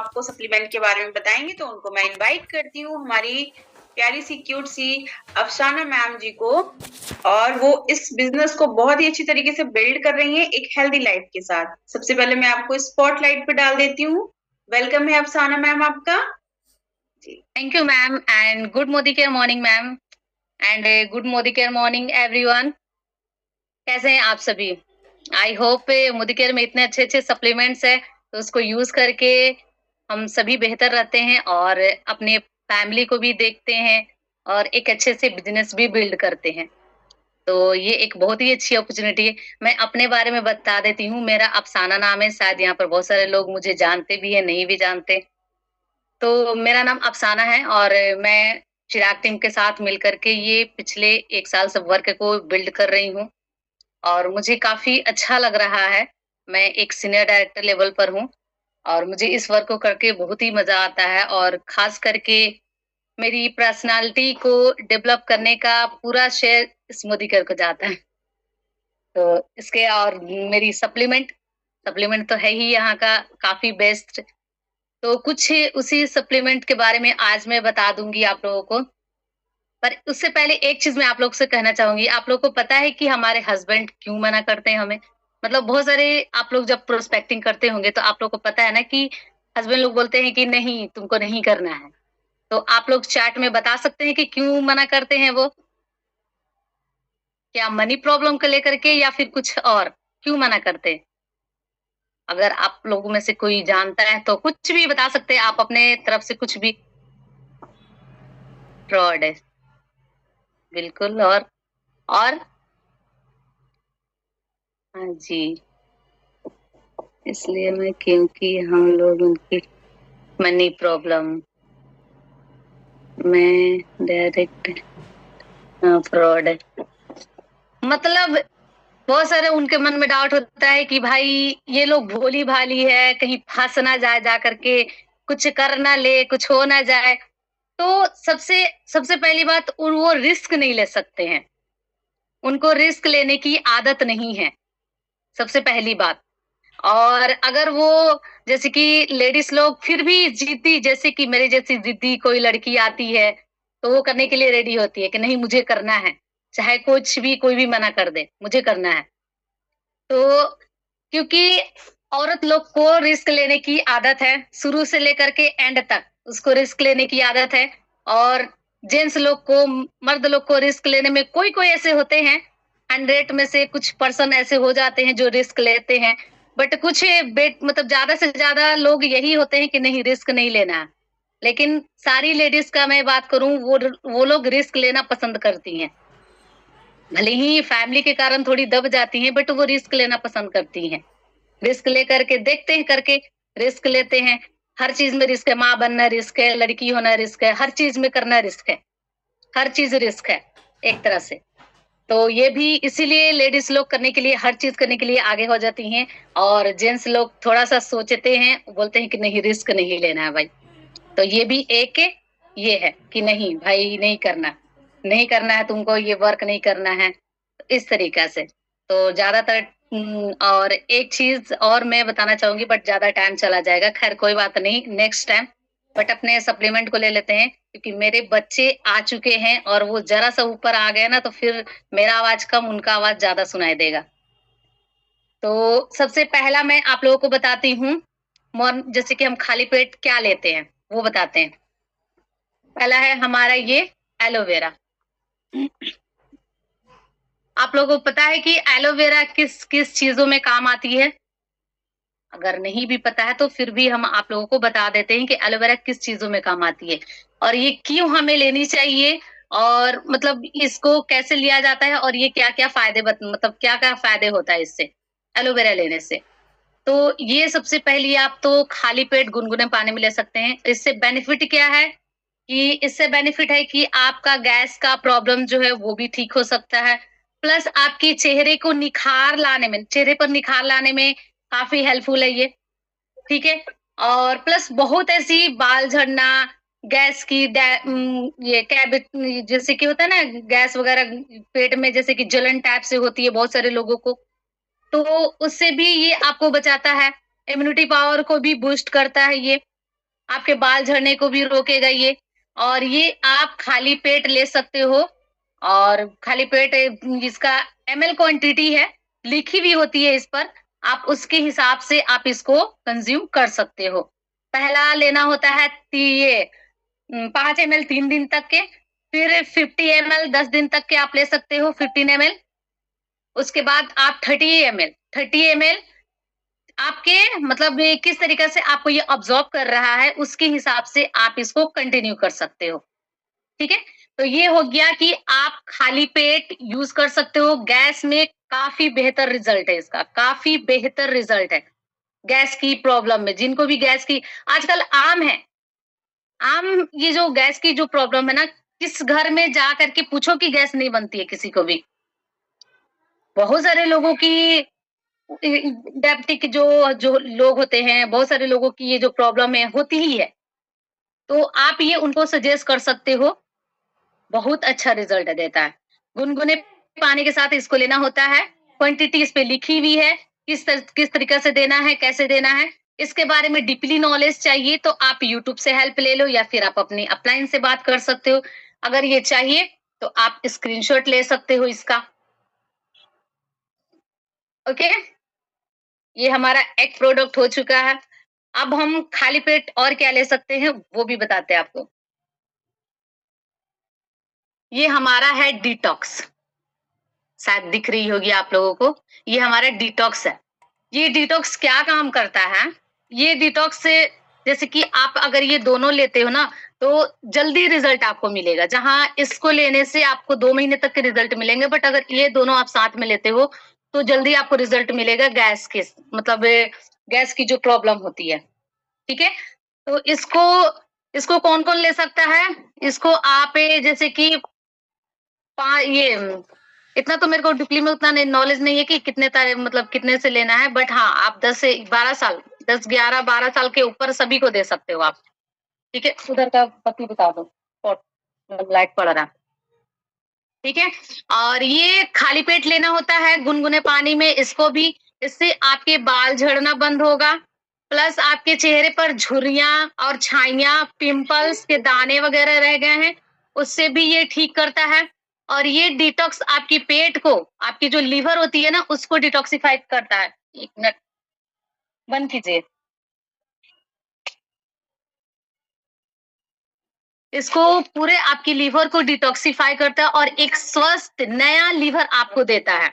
आपको सप्लीमेंट के बारे में बताएंगे, तो उनको मैं इनवाइट करती हूँ हमारी प्यारी सी क्यूट सी अफसाना मैम जी को। और वो इस बिजनेस को बहुत ही अच्छी तरीके से बिल्ड कर रही हैं एक हेल्दी लाइफ के साथ। सबसे पहले मैं आपको स्पॉटलाइट पे डाल देती हूँ। वेलकम है अफसाना मैम आपका जी। Thank you, ma'am, and good Modi Care morning, ma'am, and good Modi Care morning, everyone. कैसे हैं आप सभी? आई होप मोदी केयर में इतने अच्छे अच्छे सप्लीमेंट्स है, तो उसको यूज करके हम सभी बेहतर रहते हैं और अपने फैमिली को भी देखते हैं और एक अच्छे से बिजनेस भी बिल्ड करते हैं। तो ये एक बहुत ही अच्छी अपॉर्चुनिटी है। मैं अपने बारे में बता देती हूँ। मेरा अफसाना नाम है। शायद यहाँ पर बहुत सारे लोग मुझे जानते भी है, नहीं भी जानते। तो मेरा नाम अफसाना है और मैं चिराग टीम के साथ मिलकर के ये पिछले 1 साल से वर्क को बिल्ड कर रही हूँ और मुझे काफ़ी अच्छा लग रहा है। मैं एक सीनियर डायरेक्टर लेवल पर हूँ और मुझे इस वर्क को करके बहुत ही मज़ा आता है और ख़ास करके मेरी पर्सनैलिटी को डेवलप करने का पूरा श्रेय इस मोदी केयर को जाता है। तो इसके और मेरी सप्लीमेंट तो है ही यहाँ का काफ़ी बेस्ट। तो कुछ उसी सप्लीमेंट के बारे में आज मैं बता दूँगी आप लोगों को। पर उससे पहले एक चीज़ मैं आप लोग से कहना चाहूँगी, आप लोग को पता है कि हमारे हस्बैंड क्यों मना करते हैं हमें? मतलब बहुत सारे आप लोग जब प्रोस्पेक्टिंग करते होंगे तो आप लोग को पता है ना कि हस्बैंड लोग बोलते हैं कि नहीं, तुमको नहीं करना है। तो आप लोग चैट में बता सकते हैं कि क्यों मना करते हैं वो? क्या मनी प्रॉब्लम को लेकर के या फिर कुछ और? क्यों मना करते हैं? अगर आप लोगों में से कोई जानता है तो कुछ भी बता सकते हैं आप अपने तरफ से कुछ भी। फ्रॉड है, बिल्कुल। और हाँ जी, इसलिए मैं क्योंकि हम लोग उनकी मनी प्रॉब्लम में डायरेक्ट फ्रॉड है। मतलब बहुत सारे उनके मन में डाउट होता है कि भाई ये लोग भोली-भाली है, कहीं फँस ना जाए जा करके, कुछ कर ना ले, कुछ हो ना जाए। तो सबसे सबसे पहली बात वो रिस्क नहीं ले सकते हैं। उनको रिस्क लेने की आदत नहीं है, सबसे पहली बात। और अगर वो जैसे कि लेडीज़ लोग फिर भी ज़िद्दी, जैसे कि मेरे जैसी ज़िद्दी कोई लड़की आती है, तो वो करने के लिए रेडी होती है कि नहीं मुझे करना है, चाहे कुछ भी कोई भी मना कर दे, मुझे करना है। तो क्योंकि औरत लोग को रिस्क लेने की आदत है, शुरू से लेकर के एंड तक उसको रिस्क लेने की आदत है। और जेंट्स लोग को, मर्द लोग को रिस्क लेने में कोई-कोई ऐसे होते हैं, 100 में से कुछ पर्सन ऐसे हो जाते हैं जो रिस्क लेते हैं। बट कुछ मतलब ज़्यादा से ज़्यादा लोग यही होते हैं कि नहीं रिस्क नहीं लेना है। लेकिन सारी लेडीज़ का मैं बात करूँ, वो लोग रिस्क लेना पसंद करती हैं। भले ही फैमिली के कारण थोड़ी दब जाती हैं, बट वो रिस्क लेना पसंद करती हैं। रिस्क लेकर के देखते हैं करके, रिस्क लेते हैं। हर चीज़ में रिस्क है, माँ बनना रिस्क है, लड़की होना रिस्क है, हर चीज़ में करना रिस्क है। हर चीज़ रिस्क है, एक तरह से। तो ये भी इसीलिए लेडीज़ लोग करने के लिए, हर चीज़ करने के लिए आगे हो जाती हैं और जेंट्स लोग थोड़ा-सा सोचते हैं, बोलते हैं कि नहीं रिस्क नहीं लेना है भाई। तो ये भी एक ये है कि नहीं भाई नहीं करना, नहीं करना है तुमको, ये वर्क नहीं करना है, इस तरीक़ा से। तो ज़्यादातर और एक चीज़ और मैं बताना चाहूँगी बट ज़्यादा टाइम चला जाएगा, ख़ैर कोई बात नहीं, नेक्स्ट टाइम। बट अपने सप्लीमेंट को ले लेते हैं क्योंकि मेरे बच्चे आ चुके हैं और वो ज़रा-सा ऊपर आ गए ना तो फिर मेरा आवाज़ कम, उनका आवाज़ ज़्यादा सुनाई देगा। तो सबसे पहला मैं आप लोगों को बताती हूँ, जैसे कि हम खाली पेट क्या लेते हैं, वो बताते हैं। पहला है हमारा ये एलोवेरा। आप लोगों को पता है कि एलोवेरा किस-किस चीज़ों में काम आती है? अगर नहीं भी पता है तो फिर भी हम आप लोगों को बता देते हैं कि एलोवेरा किस चीज़ों में काम आती है और ये क्यों हमें लेनी चाहिए और मतलब इसको कैसे लिया जाता है और ये क्या-क्या फ़ायदे मतलब क्या-क्या फ़ायदे होता है इससे, एलोवेरा लेने से। तो ये सबसे पहली आप तो खाली पेट गुनगुने पानी में ले सकते हैं। इससे बेनिफिट क्या है कि इससे बेनिफिट है कि आपका गैस का प्रॉब्लम जो है वो भी ठीक हो सकता है। प्लस आपके चेहरे को निखार लाने में, चेहरे पर निखार लाने में काफ़ी हेल्पफुल है ये, ठीक है? और प्लस बहुत ऐसी बाल झड़ना, गैस की ये कैविट जैसे कि होता है ना गैस वगैरह पेट में जैसे कि जलन टाइप से होती है बहुत सारे लोगों को, तो उससे भी ये आपको बचाता है। इम्यूनिटी पावर को भी बूस्ट करता है ये। आपके बाल झड़ने को भी रोकेगा ये। और ये आप खाली पेट ले सकते हो, और खाली पेट इसका एमएल क्वांटिटी है, लिखी हुई होती है इस पर, आप उसके हिसाब से आप इसको कंज्यूम कर सकते हो। पहला लेना होता है 5 एमएल 3 दिन तक के, फिर 50 एमएल 10 दिन तक के आप ले सकते हो, 15 एमएल। उसके बाद आप 30 एमएल आपके मतलब ये किस तरीके से आपको ये अब्सॉर्ब कर रहा है, उसके हिसाब से आप इसको कंटिन्यू कर सकते हो। ठीक है? तो ये हो गया कि आप खाली पेट यूज़ कर सकते हो। गैस में काफ़ी बेहतर रिज़ल्ट है इसका, काफ़ी बेहतर रिज़ल्ट है। गैस की प्रॉब्लम में, जिनको भी गैस की आजकल आम है, आम ये जो गैस की जो प्रॉब्लम है ना, किस घर में जा कर के पूछो कि गैस नहीं बनती है किसी को भी। बहुत सारे लोगों की डायबिटिक जो जो लोग होते हैं, बहुत सारे लोगों की ये जो प्रॉब्लम है, होती ही है। तो आप ये उनको सजेस्ट कर सकते हो, बहुत अच्छा रिज़ल्ट देता है। गुनगुने पानी के साथ इसको लेना होता है, क्वांटिटी इस पे लिखी हुई है, किस तरीक़े से देना है, कैसे देना है। इसके बारे में डीपली नॉलेज चाहिए तो आप यूट्यूब से हेल्प ले लो, या फिर आप अपनी अपलाइन से बात कर सकते हो। अगर ये चाहिए तो आप स्क्रीनशॉट ले सकते हो इसका। ओके? ये हमारा एक प्रोडक्ट हो चुका है। अब हम खाली पेट और क्या ले सकते हैं, वो भी बताते हैं आपको। ये हमारा है डिटॉक्स, शायद दिख रही होगी आप लोगों को। ये हमारा डिटॉक्स है। ये डिटॉक्स क्या काम करता है? ये डिटॉक्स से जैसे कि आप अगर ये दोनों लेते हो ना, तो जल्दी रिज़ल्ट आपको मिलेगा। जहाँ इसको लेने से आपको 2 महीने तक के रिज़ल्ट मिलेंगे, बट अगर ये दोनों आप साथ में लेते हो, तो जल्दी आपको रिज़ल्ट मिलेगा गैस के मतलब गैस की जो प्रॉब्लम होती है। ठीक है? तो इसको इसको कौन-कौन ले सकता है? इसको आप जैसे कि ये इतना तो मेरे को डीपली में उतना नहीं नॉलेज नहीं है कि कितने तारे मतलब कितने से लेना है, बट हाँ, आप 10 से 12 साल 10, 11, 12 साल के ऊपर सभी को दे सकते हो आप। ठीक है? उधर का बत्ती बता दो, और लाइट पड़ रहा। ठीक है? और ये खाली पेट लेना होता है गुनगुने पानी में इसको भी, इससे आपके बाल झड़ना बंद होगा, प्लस आपके चेहरे पर झुर्रियाँ और छाइयाँ, पिंपल्स के दाने वगैरह रह गए हैं, उससे भी ये ठीक करता है। और ये डिटॉक्स आपकी पेट को, आपकी जो लिवर होती है ना, उसको डिटॉक्सिफाई करता है। 1 मिनट, बंद कीजिए। इसको पूरे आपकी लिवर को डिटॉक्सिफाई करता है और एक स्वस्थ नया लिवर आपको देता है।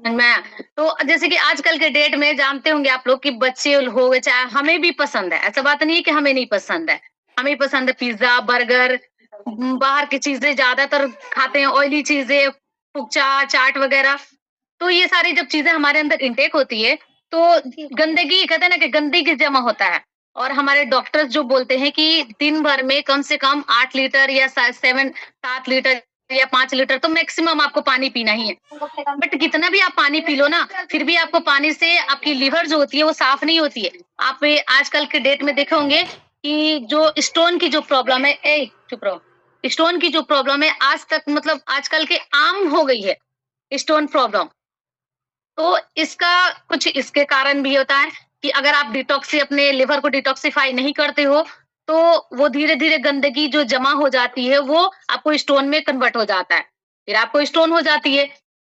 मैं तो जैसे कि आजकल के डेट में जानते होंगे आप लोग कि बच्चे हो गए चाहे हमें भी पसंद है, ऐसा बात नहीं है कि हमें नहीं पसंद है। हमें पसंद है पिज़्ज़ा, बर्गर, बाहर की चीज़ें ज़्यादातर खाते हैं, ऑयली चीज़ें, कुकचा, चाट वगैरह। तो ये सारी जब चीज़ें हमारे अंदर इनटेक होती है, तो गंदगी कहते हैं ना कि गंदगी जमा होता है। और हमारे डॉक्टर्स जो बोलते हैं कि दिन भर में कम से कम 8 लीटर या 7 लीटर या 5 लीटर तो मैक्सिमम आपको पानी पीना ही है। बट कितना भी आप पानी पी लो ना, फिर भी आपको पानी से आपकी लिवर जो होती है वो साफ नहीं होती है। आप आजकल के डेट में देखे होंगे कि जो स्टोन की जो प्रॉब्लम है, चुप रहो। स्टोन की जो प्रॉब्लम है आज तक मतलब आजकल के आम हो गई है, स्टोन प्रॉब्लम। तो इसका कुछ इसके कारण भी होता है कि अगर आप डिटॉक्सी अपने लिवर को डिटॉक्सिफाई नहीं करते हो, तो वो धीरे-धीरे गंदगी जो जमा हो जाती है, वो आपको स्टोन में कन्वर्ट हो जाता है। फिर आपको स्टोन हो जाती है,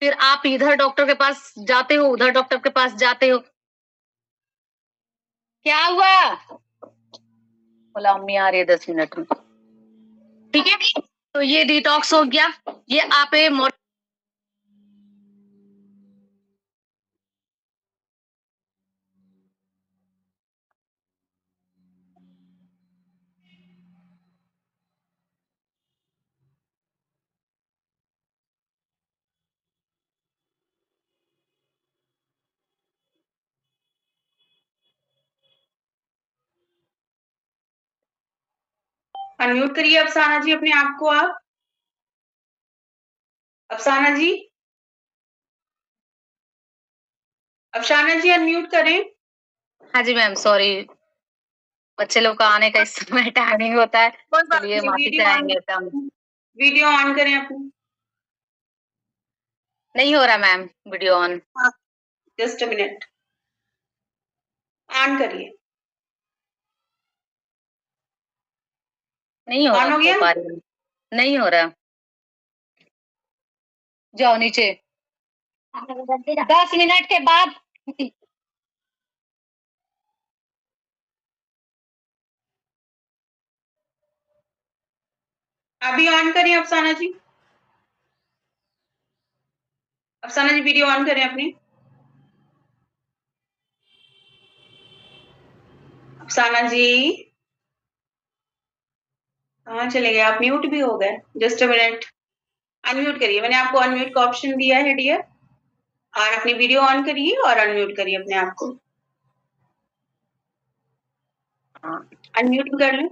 फिर आप इधर डॉक्टर के पास जाते हो, उधर डॉक्टर के पास जाते हो। क्या हुआ? बोला अम्मी आ रही है 10 मिनट में। ठीक है? तो ये डिटॉक्स हो गया। ये आप मो अनम्यूट करिए अफसाना जी अपने आप को आप। अफसाना जी, अफसाना जी अनम्यूट करें। हाँ जी मैम, सॉरी। बच्चे लोग का आने का इस समय टाइमिंग होता है, कोई बात चलिए नहीं, माफ़ी चाहेंगे तो हम। वीडियो ऑन करें अपनी। नहीं हो रहा मैम वीडियो ऑन। हाँ, जस्ट अ मिनट, ऑन करिए। नहीं ऑन हो हो गया? पा रही है। नहीं हो रहा। जाओ नीचे। 10 मिनट के बाद अभी ऑन करिए अफसाना जी। अफसाना जी वीडियो ऑन करें अपनी। अफसाना जी कहाँ चले गए आप? म्यूट भी हो गए। जस्ट अ मिनट, अनम्यूट करिए। मैंने आपको अनम्यूट का ऑप्शन दिया है डियर, और अपनी वीडियो ऑन करिए और अनम्यूट करिए अपने आप को। अनम्यूट भी कर लें।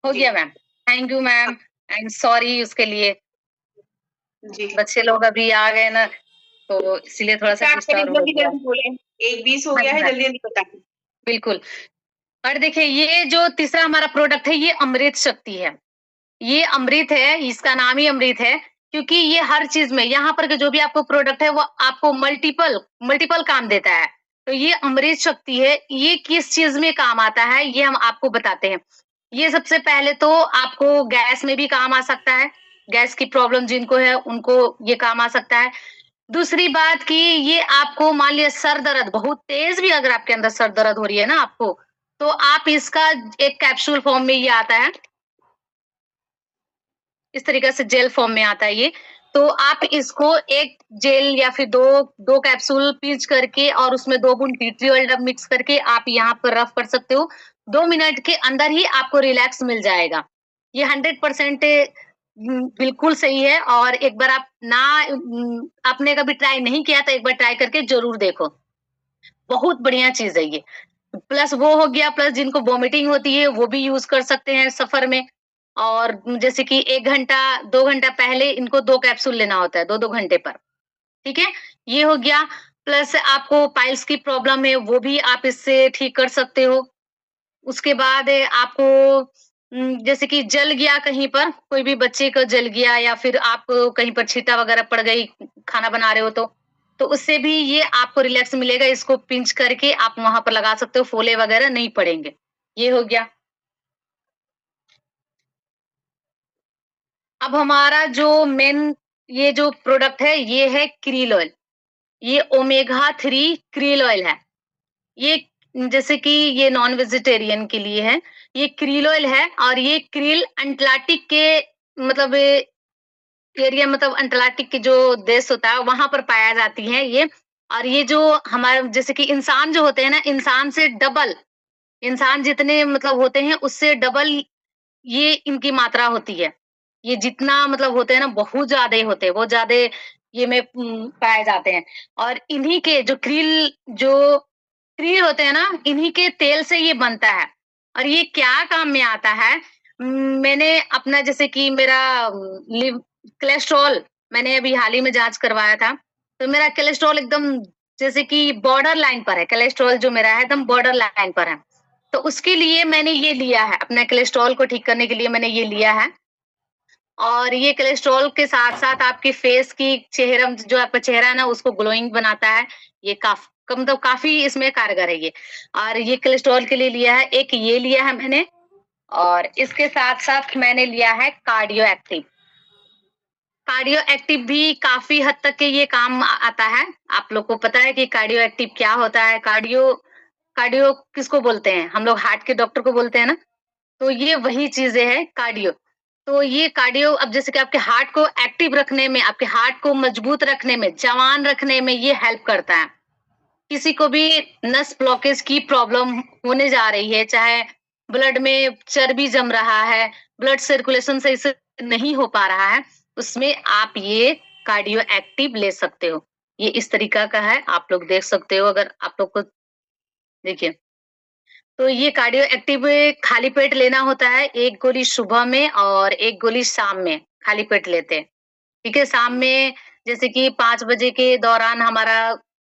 हो जी गया ma'am. Thank you ma'am, I am sorry उसके लिए। जी। बच्चे लोग अभी आ गए ना, तो इसलिए थोड़ा सा स्टार्ट करिए, डिस्टर्ब हो जल्दी गया। जल्दी बोले। 1:20 हो हाँ गया जी है, मैम, जल्दी जल्दी बताएं। बिल्कुल। और देखिए ये जो तीसरा हमारा प्रोडक्ट है ये अमृत शक्ति है। ये अमृत है, इसका नाम ही अमृत है, क्योंकि ये हर चीज में यहाँ पर के जो भी आपको प्रोडक्ट है वो आपको मल्टीपल मल्टीपल काम देता है। तो ये अमृत शक्ति है, ये किस चीज में काम आता है ये हम आपको बताते हैं। ये सबसे पहले तो आपको गैस में भी काम आ सकता है, गैस की प्रॉब्लम जिनको है उनको ये काम आ सकता है। दूसरी बात कि ये आपको मान लिया सर दर्द बहुत तेज भी अगर आपके अंदर सर दर्द हो रही है ना आपको, तो आप इसका एक कैप्सूल फॉर्म में ये आता है, इस तरीके से जेल फॉर्म में आता है ये। तो आप इसको एक जेल या फिर 2 कैप्सूल पीस करके और उसमें 2 बूंद टी ट्री ऑयल मिक्स करके आप यहाँ पर रफ कर सकते हो। 2 मिनट के अंदर ही आपको रिलैक्स मिल जाएगा। ये 100% बिल्कुल सही है, और एक बार आप आपने कभी ट्राई नहीं किया तो एक बार ट्राई करके ज़रूर देखो। बहुत बढ़िया चीज़ है ये। प्लस वो हो गया, प्लस जिनको वॉमिटिंग होती है वो भी यूज़ कर सकते हैं सफ़र में। और जैसे कि 1 घंटा, 2 घंटा पहले इनको 2 कैप्सूल लेना होता है, 2-2 घंटे पर, ठीक है? ये हो गया, प्लस आपको पाइल्स की प्रॉब्लम है, वो भी आप इससे ठीक कर सकते हो। उसके बाद आपको जैसे कि जल गया कहीं पर, कोई भी बच्चे को जल गया या फिर आप कहीं पर छींटा वगैरह पड़ गई, खाना बना रहे हो तो उससे भी ये आपको रिलैक्स मिलेगा। इसको पिंच करके आप वहाँ पर लगा सकते हो, फोले वगैरह नहीं पड़ेंगे। ये हो गया। अब हमारा जो मेन ये जो प्रोडक्ट है ये है krill ऑयल। ये ओमेगा 3 krill ऑयल है। ये जैसे कि ये नॉन वेजिटेरियन के लिए है। ये krill ऑयल है और ये krill अंटार्कटिक के मतलब एरिया, मतलब अंटार्कटिक के जो देश होता है वहां पर पाया जाती है ये। और ये जो हमारे जैसे कि इंसान जो होते हैं ना, इंसान से डबल, इंसान जितने मतलब होते हैं उससे डबल ये इनकी मात्रा होती है। ये जितना मतलब होते हैं ना बहुत ज़्यादा ही होते हैं, बहुत ज़्यादा ये में पाए जाते हैं। और इन्हीं के जो क्रिल होते हैं ना, इन्हीं के तेल से ये बनता है। और ये क्या काम में आता है? मैंने अपना जैसे कि मेरा लिव कोलेस्ट्रॉल मैंने अभी हाल ही में जाँच करवाया था, तो मेरा कोलेस्ट्रॉल एकदम जैसे कि बॉर्डर लाइन पर है, कोलेस्ट्रॉल जो मेरा है एकदम बॉर्डर लाइन पर है। तो उसके लिए मैंने ये लिया है, अपने कोलेस्ट्रॉल को ठीक करने के लिए मैंने ये लिया है। और ये कोलेस्ट्रॉल के साथ-साथ आपके फेस की चेहरा जो आपका चेहरा है ना उसको ग्लोइंग बनाता है। ये मतलब काफ़ी इसमें कारगर है ये। और ये कोलेस्ट्रॉल के लिए लिया है, एक ये लिया है मैंने, और इसके साथ-साथ मैंने लिया है कार्डियो एक्टिव। कार्डियो एक्टिव भी काफ़ी हद तक के ये काम आता है। आप लोग को पता है कि कार्डियो एक्टिव क्या होता है? कार्डियो कार्डियो किसको बोलते हैं? हम लोग हार्ट के डॉक्टर को बोलते हैं ना? तो ये वही चीज़ें हैं कार्डियो। तो ये कार्डियो अब जैसे कि आपके हार्ट को एक्टिव रखने में, आपके हार्ट को मजबूत रखने में, जवान रखने में ये हेल्प करता है। किसी को भी नस ब्लॉकेज की प्रॉब्लम होने जा रही है, चाहे ब्लड में चर्बी जम रहा है, ब्लड सर्कुलेशन सही से नहीं हो पा रहा है, उसमें आप ये कार्डियो एक्टिव ले सकते हो। ये इस तरीका का है, आप लोग देख सकते हो अगर आप लोग को देखिए। तो ये कार्डियो एक्टिव खाली पेट लेना होता है, 1 गोली सुबह में और 1 गोली शाम में, खाली पेट लेते हैं। ठीक है? शाम में जैसे कि 5 बजे के दौरान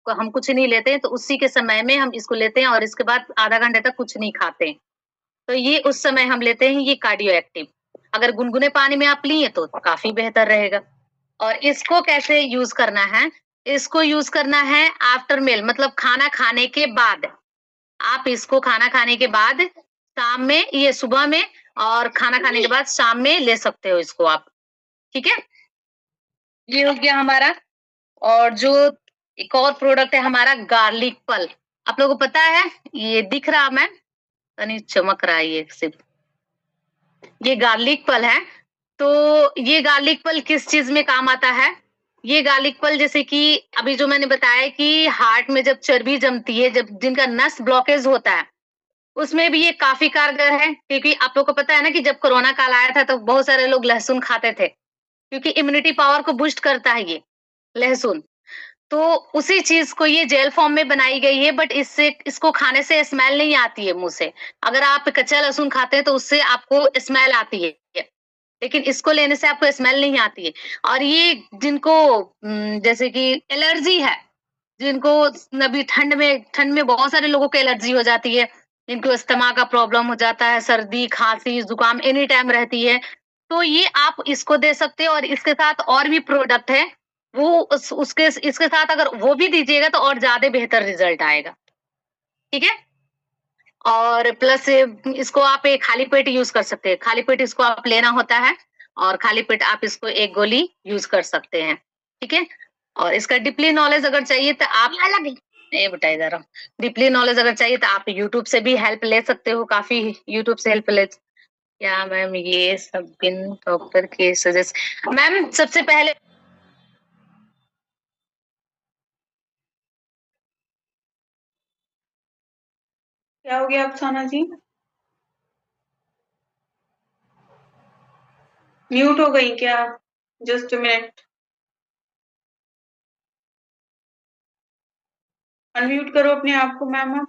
हम कुछ नहीं लेते हैं, तो उसी के समय में हम इसको लेते हैं और इसके बाद आधा घंटे तक कुछ नहीं खाते हैं। तो ये उस समय हम लेते हैं ये कार्डियो एक्टिव। अगर गुनगुने पानी में आप लिए तो काफ़ी बेहतर रहेगा। और इसको कैसे यूज़ करना है? इसको यूज़ करना है आफ्टर मील, मतलब खाना खाने के बाद। आप इसको खाना खाने के बाद शाम में ये सुबह में और खाना खाने के बाद शाम में ले सकते हो इसको आप, ठीक है? ये हो गया हमारा। और जो एक और प्रोडक्ट है हमारा गार्लिक पल। आप लोगों को पता है, ये दिख रहा मैम? नहीं चमक रहा है ये सिर्फ। ये गार्लिक पल है। तो ये गार्लिक पल किस चीज़ में काम आता है? ये गार्लिक पल जैसे कि अभी जो मैंने बताया कि हार्ट में जब चर्बी जमती है, जब जिनका नस ब्लॉकेज होता है, उसमें भी ये काफ़ी कारगर है। क्योंकि आप लोग को पता है ना कि जब कोरोना काल आया था तो बहुत सारे लोग लहसुन खाते थे, क्योंकि इम्यूनिटी पावर को बूस्ट करता है ये लहसुन। तो उसी चीज़ को ये जेल फॉर्म में बनाई गई है, बट इससे इसको खाने से स्मेल नहीं आती है मुँह से। अगर आप कच्चा लहसुन खाते हैं तो उससे आपको स्मेल आती है, लेकिन इसको लेने से आपको स्मेल नहीं आती है। और ये जिनको जैसे कि एलर्जी है, जिनको अभी ठंड में बहुत सारे लोगों को एलर्जी हो जाती है, जिनको अस्थमा का प्रॉब्लम हो जाता है, सर्दी, खाँसी, जुकाम एनी टाइम रहती है, तो ये आप इसको दे सकते हो। और इसके साथ और भी प्रोडक्ट है, वो उस उसके इसके साथ अगर वो भी दीजिएगा तो और ज़्यादा बेहतर रिज़ल्ट आएगा, ठीक है? और प्लस इसको आप खाली पेट यूज़ कर सकते हैं। खाली पेट इसको आप लेना होता है और खाली पेट आप इसको 1 गोली यूज़ कर सकते हैं, ठीक है? और इसका डीपली नॉलेज अगर चाहिए तो आप ए बेटा इधर आओ। डीपली नॉलेज अगर चाहिए तो आप यूट्यूब से भी हेल्प ले सकते हो, काफ़ी यूट्यूब से हेल्प ले। क्या मैम ये सब बिन डॉक्टर के सजेस्ट मैम सबसे पहले क्या हो गया अफसाना जी? म्यूट हो गई क्या? जस्ट अ मिनट, अनम्यूट करो अपने आप को मैम।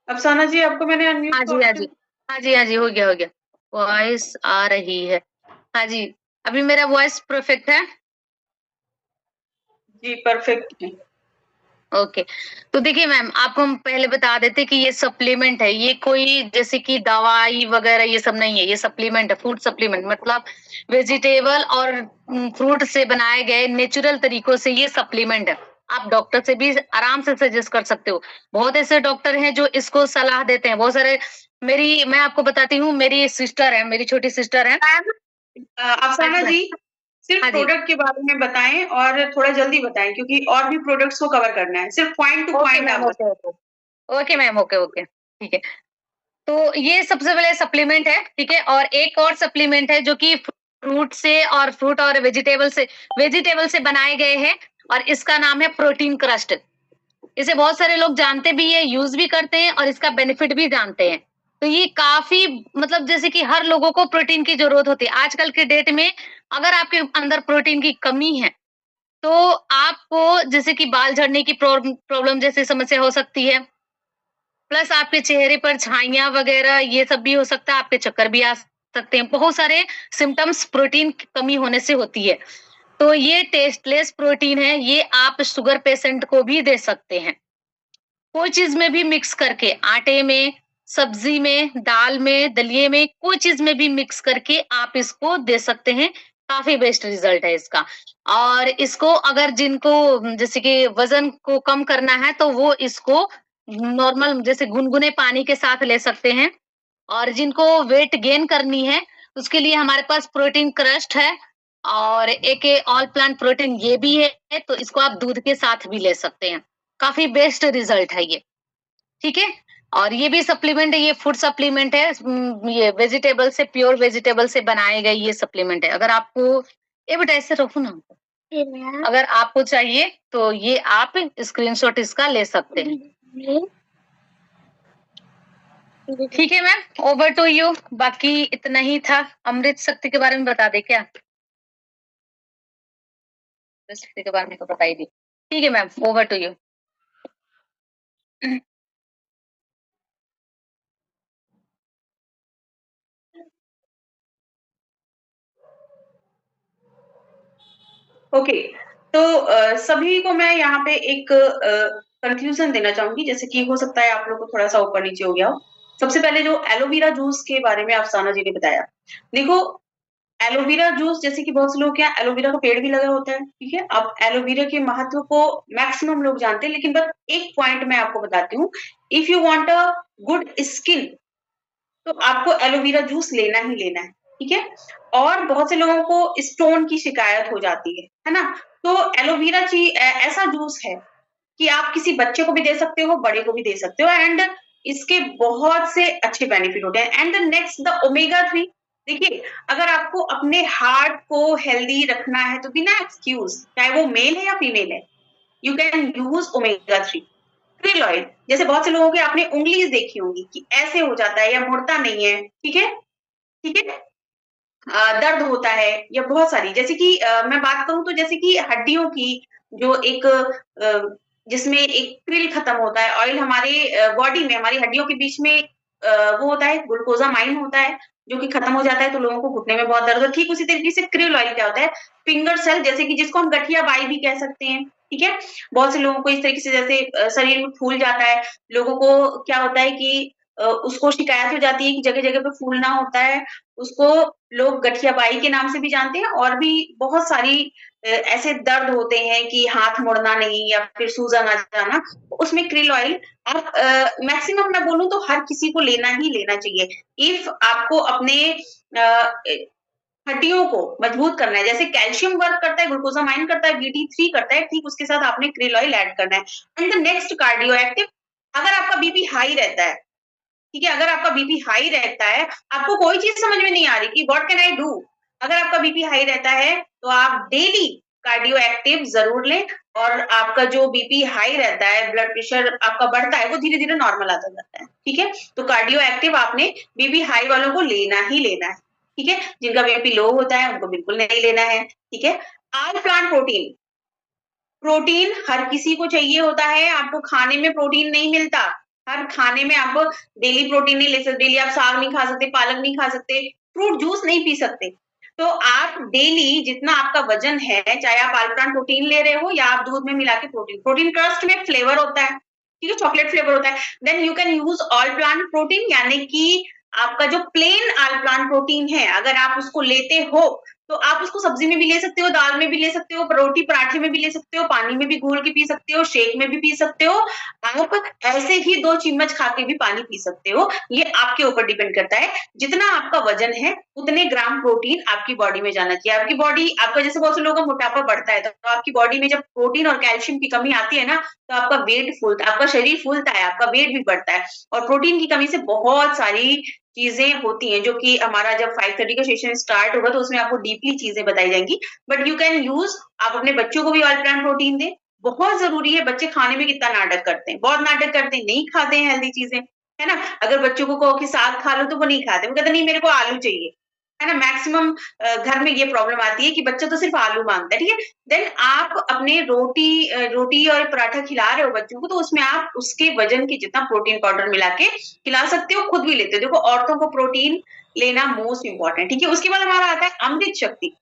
अफसाना जी आपको मैंने अनम्यूट हाँ का जी, हाँ ऑप्शन। जी। हाँ जी, हाँ जी, हो गया, हो गया। वॉइस आ रही है। हाँ जी, अभी मेरा वॉइस परफेक्ट है? जी परफेक्ट है। ओके। तो देखिए मैम, आपको हम पहले बता देते कि ये सप्लीमेंट है, ये कोई जैसे कि दवाई वगैरह ये सब नहीं है, ये सप्लीमेंट है, फूड सप्लीमेंट मतलब वेजिटेबल और फ्रूट से बनाए गए नेचुरल तरीकों से ये सप्लीमेंट है। आप डॉक्टर से भी आराम से सजेस्ट कर सकते हो। बहुत ऐसे डॉक्टर हैं जो इसको सलाह देते हैं, बहुत सारे मैं आपको बताती हूँ, मेरी सिस्टर है, मेरी छोटी सिस्टर है। हाँ अफसाना जी, मैम। जी सिर्फ हाँ जी। प्रोडक्ट के बारे में बताएं और थोड़ा जल्दी बताएं क्योंकि और भी प्रोडक्ट्स को कवर करना है। सिर्फ पॉइंट टू ओके पॉइंट आप मैम, ओके, बताएं। Okay. Okay ma'am, okay, okay. ठीक है। तो ये सबसे पहले सप्लीमेंट है, ठीक है? और एक और सप्लीमेंट है जो कि फ्रूट और वेजिटेबल से बनाए गए हैं और इसका नाम है प्रोटीन क्रस्ट। इसे बहुत सारे लोग जानते भी है, यूज़ भी करते हैं और इसका बेनिफिट भी जानते हैं। तो ये काफ़ी मतलब जैसे कि हर लोगों को प्रोटीन की ज़रूरत होती है। आजकल के डेट में अगर आपके अंदर प्रोटीन की कमी है, तो आपको जैसे कि बाल झड़ने की प्रॉब्लम जैसी समस्या हो सकती है। प्लस आपके चेहरे पर छाइयाँ वगैरह ये सब भी हो सकता है, आपके चक्कर भी आ सकते हैं। बहुत सारे सिम्पटम्स प्रोटीन की कमी होने से होती है। तो ये टेस्टलेस प्रोटीन है, ये आप शुगर पेशेंट को भी दे सकते हैं। कोई चीज़ में भी मिक्स करके, आटे में, सब्ज़ी में, दाल में, दलिए में, कोई चीज़ में भी मिक्स करके आप इसको दे सकते हैं। काफ़ी बेस्ट रिज़ल्ट है इसका। और इसको अगर जिनको जैसे कि वज़न को कम करना है, तो वो इसको नॉर्मल जैसे गुनगुने पानी के साथ ले सकते हैं। और जिनको वेट गेन करनी है, उसके लिए हमारे पास प्रोटीन क्रस्ट है और एक ऑल प्लांट प्रोटीन ये भी है, तो इसको आप दूध के साथ भी ले सकते हैं। काफ़ी बेस्ट रिज़ल्ट है ये, ठीक है? और ये भी सप्लीमेंट है, ये फूड सप्लीमेंट है। ये वेजिटेबल से प्योर वेजिटेबल से बनाए गए ये सप्लीमेंट है। अगर आपको ए बेटा ऐसे रखो ना। अगर आपको चाहिए तो ये आप स्क्रीनशॉट इसका ले सकते हैं। ठीक है मैम, ओवर टू यू। बाकी इतना ही था। अमृत शक्ति के बारे में बता दें क्या? अमृत शक्ति के बारे में तो बता ही दी। ठीक है ma'am, over to you. Okay, तो सभी को मैं यहाँ पे एक कंक्लूजन देना चाहूंगी, जैसे कि हो सकता है आप लोग को थोड़ा सा ऊपर नीचे हो गया हो। सबसे पहले जो एलोवेरा जूस के बारे में अफसाना जी ने बताया, देखो एलोवेरा जूस जैसे कि बहुत से लोग क्या एलोवेरा का पेड़ भी लगा होता है, ठीक है? अब एलोवेरा के महत्व को मैक्सिमम लोग जानते हैं, लेकिन बस एक पॉइंट मैं आपको बताती हूँ। If you want a good skin, तो आपको एलोवेरा जूस लेना ही लेना है, ठीक है। और बहुत से लोगों को स्टोन की शिकायत हो जाती है ना। तो एलोवेरा ऐसा जूस है कि आप किसी बच्चे को भी दे सकते हो, बड़े को भी दे सकते हो, एंड इसके बहुत से अच्छे बेनिफिट होते हैं। And next the omega 3। देखिए, अगर आपको अपने हार्ट को हेल्दी रखना है तो बिना एक्सक्यूज, चाहे वो मेल है या फीमेल है, you can use omega 3। krill oil, जैसे बहुत से लोगों की आपने उंगलीज देखी होंगी कि ऐसे हो जाता है या मुड़ता नहीं है, ठीक है, ठीक है। दर्द होता है या बहुत सारी, जैसे कि मैं बात करूं तो जैसे कि हड्डियों की जो एक जिसमें एक क्रिल खत्म होता है, ऑयल हमारे बॉडी में, हमारी हड्डियों के बीच में वो होता है, ग्लूकोजामाइन होता है, जो कि खत्म हो जाता है तो लोगों को घुटने में बहुत दर्द होता है। ठीक उसी तरीके से क्रिल ऑयल क्या होता है, फिंगर सेल, जैसे कि जिसको हम गठिया बाई भी कह सकते हैं, ठीक है। बहुत से लोगों को इस तरीके से जैसे शरीर में फूल जाता है, लोगों को क्या होता है कि उसको शिकायत हो जाती है कि जगह-जगह पे फूलना होता है, उसको लोग गठियाबाई के नाम से भी जानते हैं, और भी बहुत सारी ऐसे दर्द होते हैं कि हाथ मुड़ना नहीं या फिर सूजन आ जाना, उसमें krill ऑयल आप मैक्सिमम मैं बोलूँ तो हर किसी को लेना ही लेना चाहिए। इफ आपको अपने हड्डियों को मजबूत करना है, जैसे कैल्शियम वर्क करता है, ग्लूकोसामाइन करता है, BT3 करता है, ठीक उसके साथ आपने krill ऑयल ऐड करना है। And the next cardio active, अगर आपका बीपी हाई रहता है, ठीक है, अगर आपका बीपी हाई रहता है, आपको कोई चीज समझ में नहीं आ रही कि व्हाट कैन आई डू, अगर आपका बीपी हाई रहता है तो आप डेली कार्डियो एक्टिव जरूर लें, और आपका जो बीपी हाई रहता है, ब्लड प्रेशर आपका बढ़ता है, वो धीरे धीरे नॉर्मल आता जाता है, ठीक है। तो कार्डियो एक्टिव आपने बीपी हाई वालों को लेना ही लेना है, ठीक है। जिनका बीपी लो होता है उनको बिल्कुल नहीं लेना है, ठीक है। आल प्लांट प्रोटीन, प्रोटीन हर किसी को चाहिए होता है, आपको खाने में प्रोटीन नहीं मिलता, हर खाने में आप डेली प्रोटीन नहीं ले सकते, डेली आप साग नहीं खा सकते, पालक नहीं खा सकते, फ्रूट जूस नहीं पी सकते। तो आप डेली जितना आपका वजन है, चाहे आप अल्ट्रान प्रोटीन ले रहे हो या आप दूध में मिला के प्रोटीन, प्रोटीन क्रस्ट में फ्लेवर होता है, ठीक है, चॉकलेट फ्लेवर होता है, then you can use all plant protein, यानी कि आपका जो प्लेन ऑल प्लांट प्रोटीन है, अगर आप उसको लेते हो तो आप उसको सब्जी में भी ले सकते हो, दाल में भी ले सकते हो, रोटी पराठे में भी ले सकते हो, पानी में भी घोल के पी सकते हो, शेक में भी पी सकते हो, आप ऐसे ही 2 चम्मच खा के भी पानी पी सकते हो। ये आपके ऊपर डिपेंड करता है, जितना आपका वजन है उतने ग्राम प्रोटीन आपकी बॉडी में जाना चाहिए। आपकी बॉडी, आपका जैसे बहुत से लोगों का मोटापा बढ़ता है, तो आपकी बॉडी में जब प्रोटीन और कैल्शियम की कमी आती है ना, तो आपका वेट फूलता, आपका शरीर फूलता है, आपका वेट भी बढ़ता है। और प्रोटीन की कमी से बहुत सारी चीजें होती हैं, जो कि हमारा जब 5:30 का सेशन स्टार्ट होगा तो उसमें आपको डीपली चीजें बताई जाएंगी। बट यू कैन यूज, आप अपने बच्चों को भी ऑल प्लांट प्रोटीन दें, बहुत जरूरी है। बच्चे खाने में कितना नाटक करते हैं, बहुत नाटक करते हैं, नहीं खाते हैं हेल्दी चीजें, है ना। अगर बच्चों को कहो कि साग खा लो तो वो नहीं खाते, वो कहते नहीं मेरे को आलू चाहिए, है ना। मैक्सिमम घर में ये प्रॉब्लम आती है कि बच्चा तो सिर्फ आलू मांगता है, ठीक है। देन आप अपने रोटी और पराठा खिला रहे हो बच्चों को, तो उसमें आप उसके वजन की जितना प्रोटीन पाउडर मिला के खिला सकते हो, खुद भी लेते हो। देखो, औरतों को प्रोटीन लेना मोस्ट इंपॉर्टेंट, ठीक है। उसके बाद हमारा आता है अमृत शक्ति।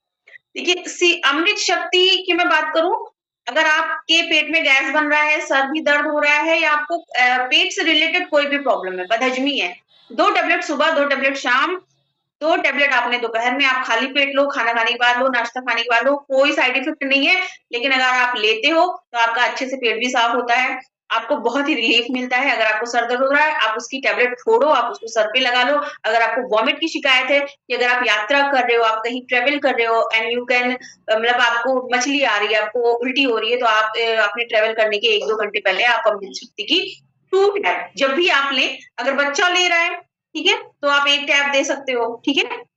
देखिए, अमृत शक्ति की मैं बात करूं, अगर आपके पेट में गैस बन रहा है, सर भी दर्द हो रहा है, या आपको पेट से रिलेटेड कोई भी प्रॉब्लम है, बदहजमी है, 2 टैबलेट सुबह, 2 टैबलेट शाम, 2 टैबलेट आपने दोपहर में, आप खाली पेट लो, खाना खाने के बाद लो, नाश्ता खाने के बाद लो, कोई साइड इफेक्ट नहीं है। लेकिन अगर आप लेते हो तो आपका अच्छे से पेट भी साफ होता है, आपको बहुत ही रिलीफ मिलता है। अगर आपको सर दर्द हो रहा है, आप उसकी टैबलेट छोड़ो, आप उसको सर पे लगा लो। अगर आपको वॉमिट की शिकायत है, कि अगर आप यात्रा कर रहे हो, आप कहीं ट्रेवल कर रहे हो, एंड यू कैन, मतलब आपको मछली आ रही है, आपको उल्टी हो रही है, तो आप अपने ट्रेवल करने के 1-2 घंटे पहले आप अमृत शक्ति की 2 टैब जब भी आप लें, अगर बच्चा ले रहा है, ठीक है, तो आप 1 टैब दे सकते हो, ठीक है।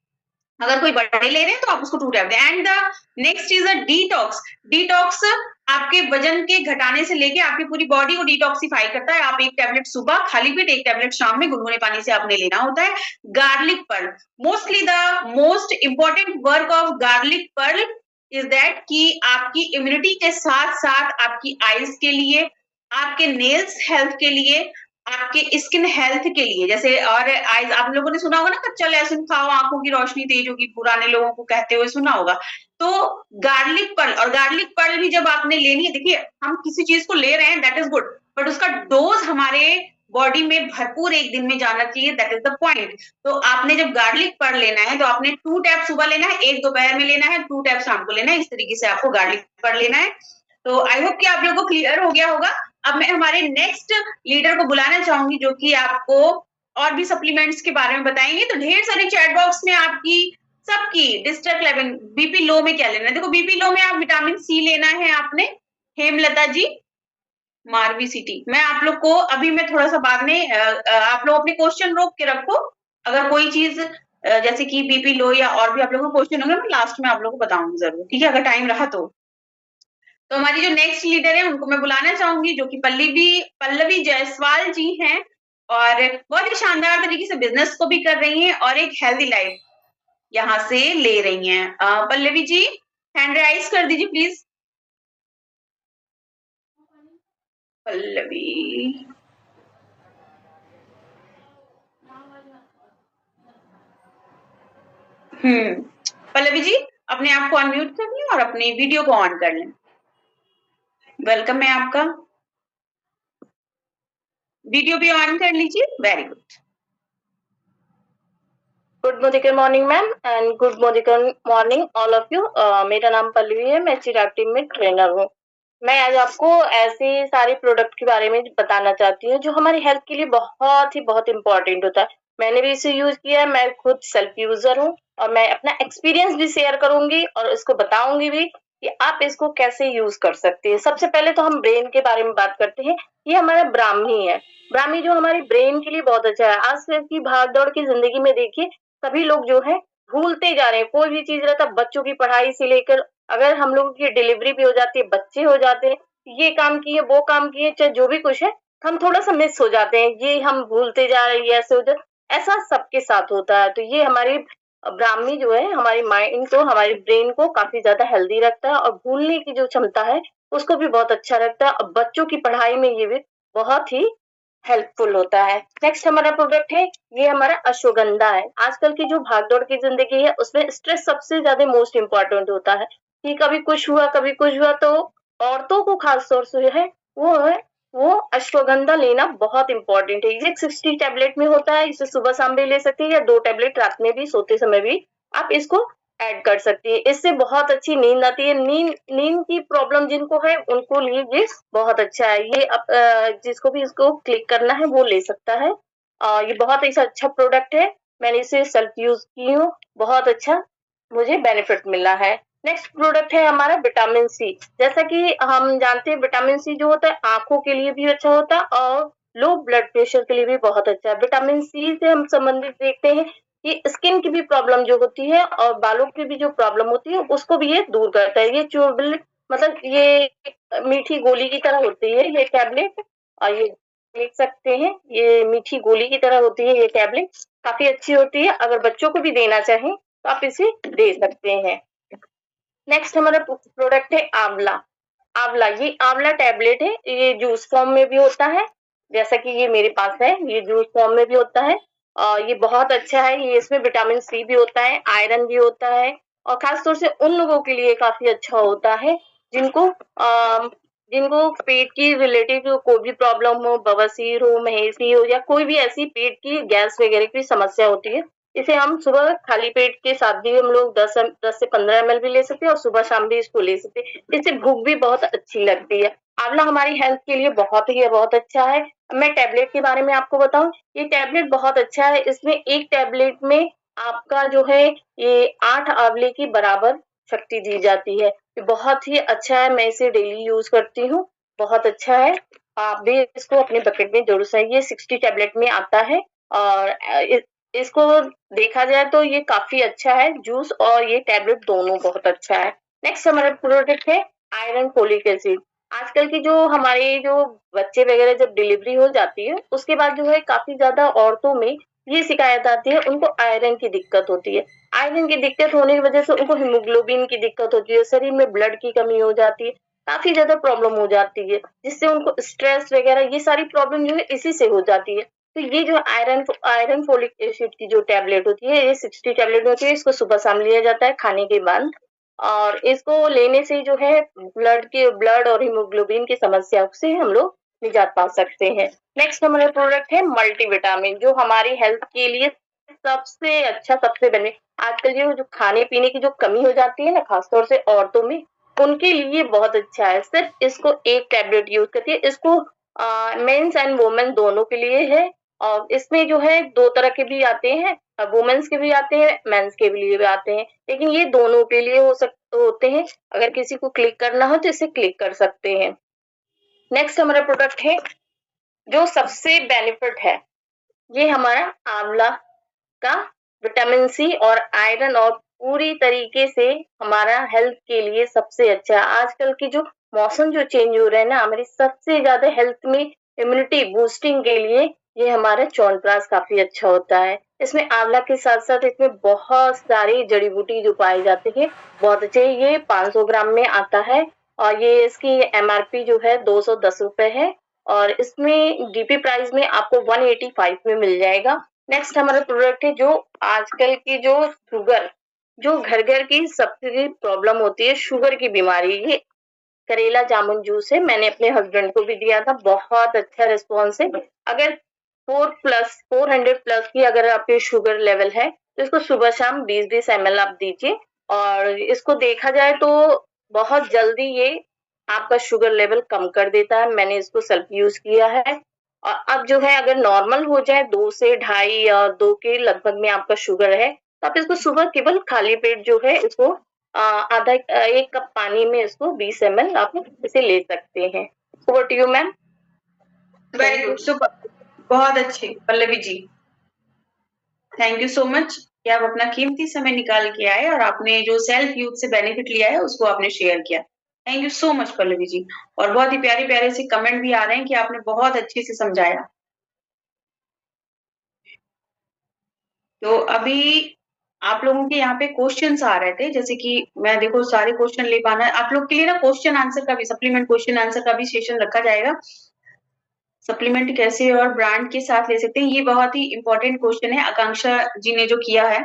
अगर कोई बड़े ले रहे हैं तो आप उसको 2 टैब दें। And the next is a detox. Detox आपके वजन के घटाने से लेके आपकी पूरी बॉडी को डिटॉक्सिफाई करता है। आप 1 टैबलेट सुबह खाली पेट, 1 टैबलेट शाम में गुनगुने पानी से आपने लेना होता है। Garlic pearl, mostly the most important work of garlic pearl is that कि आपकी इम्यूनिटी के साथ साथ आपकी आईज के लिए, आपके नेल्स हेल्थ के लिए, आपके स्किन हेल्थ के लिए, जैसे, और आइज, आप लोगों ने सुना होगा ना, कच्चा लहसुन खाओ आंखों की रोशनी तेज होगी, पुराने लोगों को कहते हुए सुना होगा। तो गार्लिक पर्ल, और गार्लिक पर्ल भी जब आपने लेनी है, देखिए हम किसी चीज को ले रहे हैं दैट इज गुड, बट उसका डोज हमारे बॉडी में भरपूर एक दिन में जाना चाहिए, दैट इज द पॉइंट। तो आपने जब गार्लिक पर्ल लेना है तो आपने 2 टैब सुबह लेना है, 1 दोपहर में लेना है, 2 टैब शाम को लेना है, इस तरीके से आपको गार्लिक पर्ल लेना है। तो आई होप कि आप लोगों को क्लियर हो गया होगा। अब मैं हमारे नेक्स्ट लीडर को बुलाना चाहूंगी, जो कि आपको और भी सप्लीमेंट्स के बारे में बताएंगे। तो ढेर सारे चैट बॉक्स में आपकी सबकी डिस्ट्रक्ट लेवल, बीपी लो में क्या लेना है, देखो बीपी लो में आप विटामिन सी लेना है आपने, हेमलता जी, मारवी सिटी। मैं आप लोग को अभी मैं थोड़ा सा बाद में आप लोग अपने क्वेश्चन रोक के रखो, अगर कोई चीज जैसे कि बीपी लो या और भी आप लोगों को क्वेश्चन होंगे, मैं लास्ट में आप लोगों को बताऊंगी जरूर, ठीक है, अगर टाइम रहा तो हमारी जो नेक्स्ट लीडर है उनको मैं बुलाना चाहूंगी, जो कि पल्लवी पल्लवी जायसवाल जी हैं, और बहुत ही शानदार तरीके से बिजनेस को भी कर रही हैं और एक हेल्दी लाइफ यहाँ से ले रही हैं। पल्लवी जी हैंड राइज कर दीजिए प्लीज। पल्लवी, पल्लवी जी अपने आप को अनम्यूट कर लें और अपनी वीडियो को ऑन कर लें। वेलकम है आपका, वीडियो भी ऑन कर लीजिए, very good. Good morning ma'am and good morning all of you. मेरा नाम पल्लवी है, मैं चिराग टीम में ट्रेनर हूँ। मैं आज आपको ऐसे सारे प्रोडक्ट के बारे में बताना चाहती हूँ जो हमारी हेल्थ के लिए बहुत इम्पोर्टेंट होता है। मैंने भी इसे यूज किया है, मैं खुद सेल्फ यूजर हूँ और मैं अपना एक्सपीरियंस भी शेयर करूंगी और इसको बताऊंगी भी कि आप इसको कैसे यूज कर सकते हैं। सबसे पहले तो हम ब्रेन के बारे में बात करते हैं। ये हमारा ब्राह्मी है। ब्राह्मी जो हमारे ब्रेन के लिए बहुत अच्छा है। आज की भाग दौड़ की जिंदगी में देखिए सभी लोग जो है भूलते जा रहे हैं। कोई भी चीज रहता है, बच्चों की पढ़ाई से लेकर अगर हम लोगों की डिलीवरी भी हो जाती है, बच्चे हो जाते हैं, ये काम किए वो काम किए, चाहे जो भी कुछ है, हम थोड़ा सा मिस हो जाते हैं, ये हम भूलते जा रहे हैं, ऐसे हो जाए। ऐसा सबके साथ होता है। तो ये हमारी ब्राह्मी जो है हमारी माइंड को, हमारे ब्रेन को काफी ज्यादा हेल्दी रखता है और भूलने की जो क्षमता है उसको भी बहुत अच्छा रखता है। और बच्चों की पढ़ाई में ये भी बहुत ही हेल्पफुल होता है। नेक्स्ट हमारा प्रोडक्ट है, ये हमारा अश्वगंधा है। आजकल की जो भागदौड़ की जिंदगी है उसमें स्ट्रेस सबसे ज्यादा मोस्ट इम्पोर्टेंट होता है कि कभी कुछ हुआ कभी कुछ हुआ। तो औरतों को खास तौर से है वो अश्वगंधा लेना बहुत इंपॉर्टेंट है। ये 60 टैबलेट में होता है। इसे सुबह शाम भी ले सकते हैं या 2 टैबलेट रात में भी सोते समय भी आप इसको ऐड कर सकती है। इससे बहुत अच्छी नींद आती है। नींद की प्रॉब्लम जिनको है उनको लिए ये बहुत अच्छा है। ये जिसको भी इसको क्लिक करना है वो ले सकता है। ये बहुत ही अच्छा प्रोडक्ट है। मैंने इसे सेल्फ यूज की हूँ, बहुत अच्छा मुझे बेनिफिट मिला है। नेक्स्ट प्रोडक्ट है हमारा विटामिन सी। जैसा कि हम जानते हैं विटामिन सी जो होता है आंखों के लिए भी अच्छा होता है और लो ब्लड प्रेशर के लिए भी बहुत अच्छा है। विटामिन सी से हम संबंधित देखते हैं कि स्किन की भी प्रॉब्लम जो होती है और बालों की भी जो प्रॉब्लम होती है उसको भी ये दूर करता है। ये च्यूएबल मतलब ये मीठी गोली की तरह होती है ये टैबलेट, और ये देख सकते हैं ये मीठी गोली की तरह होती है। ये टैबलेट काफी अच्छी होती है। अगर बच्चों को भी देना चाहें तो आप इसे दे सकते हैं। नेक्स्ट हमारा प्रोडक्ट है आंवला। आंवला, ये आंवला टैबलेट है। ये जूस फॉर्म में भी होता है, जैसा कि ये मेरे पास है। ये जूस फॉर्म में भी होता है और ये बहुत अच्छा है। ये इसमें विटामिन सी भी होता है, आयरन भी होता है और खासतौर से उन लोगों के लिए काफी अच्छा होता है जिनको जिनको पेट की रिलेटेड कोई भी प्रॉब्लम हो, बवासीर हो, महेसी हो या कोई भी ऐसी पेट की गैस वगैरह की समस्या होती है। इसे हम सुबह खाली पेट के साथ भी हम लोग 10 से 15 ml भी ले सकते हैं और सुबह शाम भी इसको ले सकते हैं। इससे भूख भी बहुत अच्छी लगती है। आंवला हमारी हेल्थ के लिए बहुत अच्छा है। मैं टैबलेट के बारे में आपको बताऊं, ये टैबलेट बहुत अच्छा है। इसमें एक टैबलेट में आपका जो है ये 8 आंवले की बराबर शक्ति दी जाती है। ये बहुत ही अच्छा है। मैं इसे डेली यूज करती हूँ, बहुत अच्छा है। आप भी इसको अपने बकेट में जरूर से, ये 60 टैबलेट में आता है और इसको देखा जाए तो ये काफी अच्छा है। जूस और ये टैबलेट दोनों बहुत अच्छा है। नेक्स्ट हमारा प्रोडक्ट है आयरन फोलिक एसिड। आजकल की जो हमारे जो बच्चे वगैरह जब डिलीवरी हो जाती है उसके बाद जो है काफी ज्यादा औरतों में ये शिकायत आती है, उनको आयरन की दिक्कत होती है। आयरन की दिक्कत होने की वजह से उनको हीमोग्लोबिन की दिक्कत होती है, शरीर में ब्लड की कमी हो जाती है, काफी ज्यादा प्रॉब्लम हो जाती है, जिससे उनको स्ट्रेस वगैरह ये सारी प्रॉब्लम जो है इसी से हो जाती है। तो ये जो आयरन फोलिक एसिड की जो टैबलेट होती है ये 60 टैबलेट होती है। इसको सुबह शाम लिया जाता है खाने के बाद और इसको लेने से जो है ब्लड और हीमोग्लोबिन की समस्या से हम लोग निजात पा सकते हैं। नेक्स्ट हमारा प्रोडक्ट है मल्टीविटामिन, जो हमारी हेल्थ के लिए सबसे अच्छा सबसे बने। आजकल जो खाने पीने की जो कमी हो जाती है ना, खासतौर से औरतों में, उनके लिए बहुत अच्छा है। सिर्फ इसको एक टैबलेट यूज करती है। इसको मेंस एंड वुमेन दोनों के लिए है और इसमें जो है 2 तरह के भी आते हैं, वुमेन्स के भी आते हैं, मेंस के लिए भी आते हैं, लेकिन ये दोनों के लिए होते हैं। अगर किसी को क्लिक करना हो तो इसे क्लिक कर सकते हैं। नेक्स्ट हमारा प्रोडक्ट है जो सबसे बेनिफिट है, ये हमारा आंवला का विटामिन सी और आयरन, और पूरी तरीके से हमारा हेल्थ के लिए सबसे अच्छा है। आजकल की जो मौसम जो चेंज हो रहा है ना, हमारी सबसे ज्यादा हेल्थ में इम्यूनिटी बूस्टिंग के लिए ये हमारा च्यवनप्राश काफी अच्छा होता है। इसमें आंवला के साथ साथ इसमें बहुत सारी जड़ी बूटी जो पाई जाती है, बहुत अच्छे। ये 500 ग्राम में आता है और ये इसकी एमआरपी जो है 210 रुपए है, और इसमें डीपी प्राइस में आपको 185 में मिल जाएगा। नेक्स्ट हमारा प्रोडक्ट है जो आजकल की जो शुगर, जो घर घर की सबसे प्रॉब्लम होती है शुगर की बीमारी, ये करेला जामुन जूस है। मैंने अपने हस्बैंड को भी दिया था, बहुत अच्छा रिस्पॉन्स है। अगर 400 प्लस की अगर आपकी शुगर लेवल है तो इसको सुबह शाम 20-20 ml आप दीजिए, और इसको देखा जाए तो बहुत जल्दी ये आपका शुगर लेवल कम कर देता है। मैंने इसको सेल्फ यूज किया है, और अब जो है अगर नॉर्मल हो जाए 2 से 2.5 या 2 के लगभग में आपका शुगर है, तो आप इसको सुबह केवल खाली पेट जो है इसको आधा 1 कप पानी में इसको 20 ml आप इसे ले सकते हैं। Over to you ma'am. Very good, super, बहुत अच्छे Pallavi ji, thank you so much कि आप अपना कीमती समय निकाल के आए और आपने जो सेल्फ यूज से बेनिफिट लिया है उसको आपने शेयर किया। Thank you so much Pallavi ji. और बहुत ही प्यारे प्यारे से कमेंट भी आ रहे हैं कि आपने बहुत अच्छे से समझाया। तो अभी आप लोगों के यहाँ पे क्वेश्चंस आ रहे थे, जैसे कि मैं देखो सारे क्वेश्चन ले पाना, आप लोग के लिए ना क्वेश्चन आंसर का भी, सप्लीमेंट क्वेश्चन आंसर का भी सेशन रखा जाएगा। सप्लीमेंट कैसे और ब्रांड के साथ ले सकते हैं, ये बहुत ही इंपॉर्टेंट क्वेश्चन है आकांक्षा जी ने जो किया है।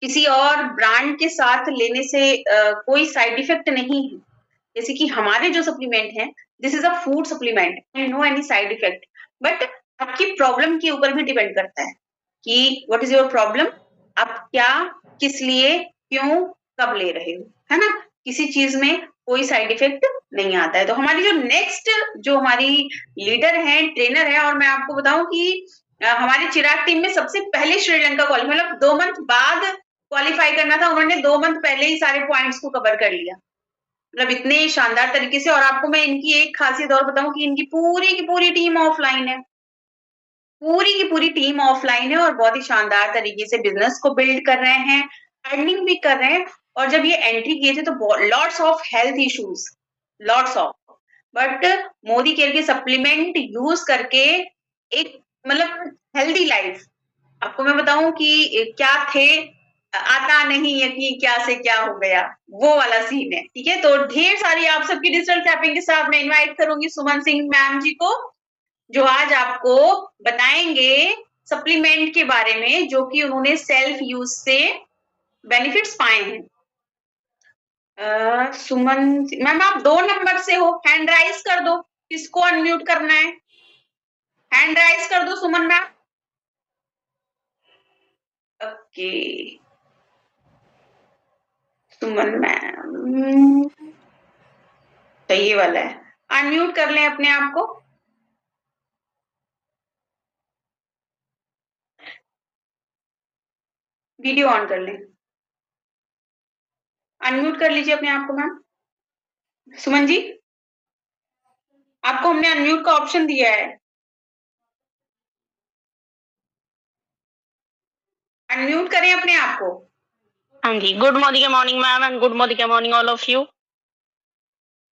किसी और ब्रांड के साथ लेने से कोई साइड इफेक्ट नहीं है। जैसे कि हमारे जो सप्लीमेंट हैं, this is a food supplement, no any side effect, but आपकी प्रॉब्लम के ऊपर भी डिपेंड करता है कि व्हाट इज योर प्रॉब्लम, आप क्या, किस लिए, क्यों, कब ले रहे हो, है ना। किसी चीज में कोई साइड इफेक्ट नहीं आता है। तो हमारी जो नेक्स्ट जो हमारी लीडर है, ट्रेनर है, और मैं आपको बताऊं कि हमारी चिराग टीम में सबसे पहले श्रीलंका क्वालिफाई, मतलब 2 मंथ बाद क्वालिफाई करना था, उन्होंने 2 मंथ पहले ही सारे पॉइंट्स को कवर कर लिया, मतलब इतने शानदार तरीके से। और आपको मैं इनकी एक खासियत और बताऊं कि इनकी पूरी की पूरी टीम ऑफलाइन है, पूरी की पूरी टीम ऑफलाइन है, और बहुत ही शानदार तरीके से बिजनेस को बिल्ड कर रहे हैं, अर्निंग भी कर रहे हैं। और जब ये एंट्री किए थे तो lots of health issues, lots of, but Modi care के सप्लीमेंट यूज करके एक मतलब हेल्दी लाइफ, आपको मैं बताऊं कि क्या थे, आता नहीं यकीन क्या से क्या हो गया, वो वाला सीन है। ठीक है, तो ढेर सारी आप सबकी डिजिटल टैपिंग के साथ मैं इनवाइट करूंगी सुमन सिंह मैम जी को, जो आज आपको बताएंगे सप्लीमेंट के बारे में, जो कि उन्होंने सेल्फ यूज से बेनिफिट्स पाए हैं। सुमन मैम आप 2 नंबर से हो, हैंड राइज कर दो, किसको अनम्यूट करना है, हैंड राइज कर दो सुमन मैम। ओके सुमन मैम, तो ये वाला है, अनम्यूट कर लें अपने आप को। वीडियो ऑन कर लें, अनम्यूट कर लीजिए अपने आप को मैम। सुमन जी, आपको हमने अनम्यूट का ऑप्शन दिया है, अनम्यूट करें अपने आप को। हाँ जी, good morning ma'am, and good morning all of you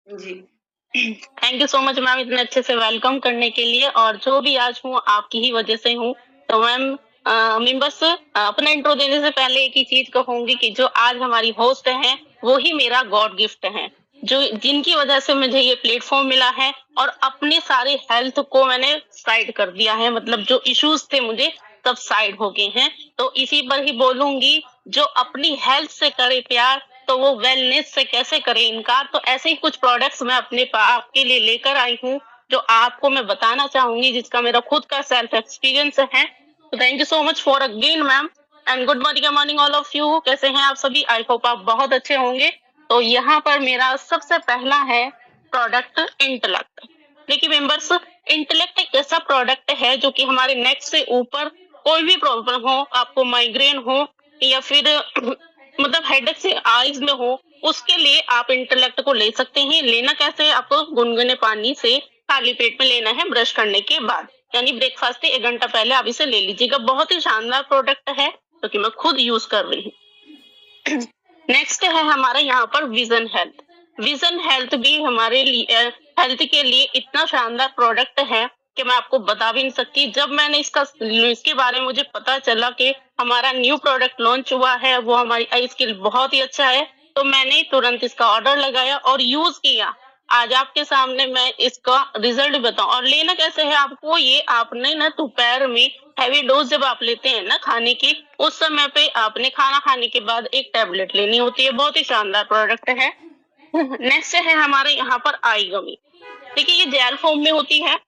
जी। Thank you so much ma'am इतने अच्छे से वेलकम करने के लिए। और जो भी आज हूँ आपकी ही वजह से हूँ। तो मैम बस अपना इंट्रो देने से पहले एक ही चीज कहूंगी कि जो आज हमारी होस्ट हैं वो ही मेरा गॉड गिफ्ट है, जो जिनकी वजह से मुझे ये प्लेटफॉर्म मिला है, और अपने सारे हेल्थ को मैंने साइड कर दिया है, मतलब जो इश्यूज थे मुझे सब साइड हो गए हैं। तो इसी पर ही बोलूंगी, जो अपनी हेल्थ से करे प्यार तो वो वेलनेस से कैसे करे इनकार। तो ऐसे ही कुछ प्रोडक्ट्स मैं अपने आपके लिए लेकर आई हूँ, जो आपको मैं बताना चाहूंगी, जिसका मेरा खुद का सेल्फ एक्सपीरियंस है। तो thank you so much for again ma'am, and good morning all of you. कैसे हैं आप सभी? आई होप आप बहुत अच्छे होंगे। तो यहाँ पर मेरा सबसे पहला है प्रोडक्ट इंटेलेक्ट। देखिए मेंबर्स, इंटेलेक्ट एक ऐसा प्रोडक्ट है जो कि हमारे नेक से ऊपर कोई भी प्रॉब्लम हो, आपको माइग्रेन हो या फिर मतलब हेडेक से आईज में हो, उसके लिए आप इंटेलेक्ट को ले सकते हैं। लेना कैसे है, आपको गुनगुने पानी से खाली पेट में लेना है ब्रश करने के बाद, यानी ब्रेकफास्ट से 1 घंटा पहले आप इसे ले लीजिएगा। बहुत ही शानदार प्रोडक्ट है जो कि मैं खुद यूज कर रही हूँ। नेक्स्ट है हमारा यहाँ पर विजन हेल्थ। विजन हेल्थ भी हमारे लिए हेल्थ के लिए इतना शानदार प्रोडक्ट है कि मैं आपको बता भी नहीं सकती। जब मैंने इसके बारे में मुझे पता चला कि हमारा न्यू प्रोडक्ट लॉन्च हुआ है, वो हमारी आईज के लिए बहुत ही अच्छा है, तो मैंने तुरंत इसका ऑर्डर लगाया और यूज किया। आज आपके सामने मैं इसका रिजल्ट बताऊं। और लेना कैसे है आपको, ये आपने ना दोपहर में हैवी डोज जब आप लेते हैं ना खाने की, उस समय पे आपने खाना खाने के बाद एक टैबलेट लेनी होती है। बहुत ही शानदार प्रोडक्ट है। नेक्स्ट है हमारे यहाँ पर आई गमी। देखिए ये जेल फॉर्म में होती है,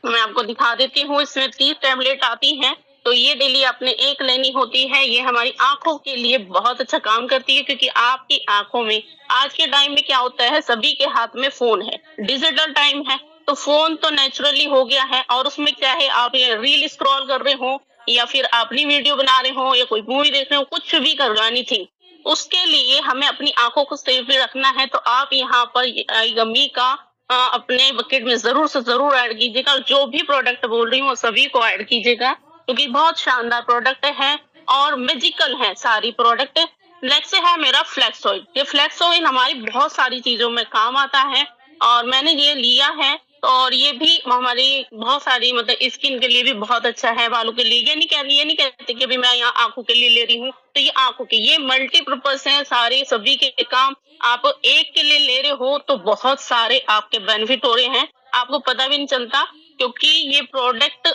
मैं आपको दिखा देती हूँ। इसमें 30 टैबलेट आती हैं, तो ये डेली आपने एक लेनी होती है। ये हमारी आंखों के लिए बहुत अच्छा काम करती है, क्योंकि आपकी आंखों में आज के टाइम में क्या होता है, सभी के हाथ में फोन है, डिजिटल टाइम है, तो फोन तो नेचुरली हो गया है। और उसमें क्या है, आप ये रील स्क्रॉल कर रहे हो या फिर अपनी वीडियो बना रहे हो या कोई मूवी देख रहे हो, कुछ भी करवानी थी, उसके लिए हमें अपनी आंखों को सेफ रखना है। तो आप यहाँ पर आई गमी का अपने बकेट में जरूर से जरूर ऐड कीजिएगा। जो भी प्रोडक्ट बोल रही हूँ सभी को ऐड कीजिएगा, क्योंकि बहुत शानदार प्रोडक्ट है और मैजिकल है सारी प्रोडक्ट। नेक्स्ट है मेरा फ्लेक्स ऑयल। ये फ्लेक्स ऑयल हमारी बहुत सारी चीजों में काम आता है और मैंने ये लिया है, और ये भी हमारी बहुत सारी मतलब स्किन के लिए भी बहुत अच्छा है, बालों के लिए। ये नहीं कहते कि भी मैं यहाँ आंखों के लिए ले रही हूँ, तो ये आंखों के, ये मल्टीपर्पज है सारे, सभी के काम। आप एक के लिए ले रहे हो तो बहुत सारे आपके बेनिफिट हो रहे हैं, आपको पता भी नहीं चलता, क्योंकि ये प्रोडक्ट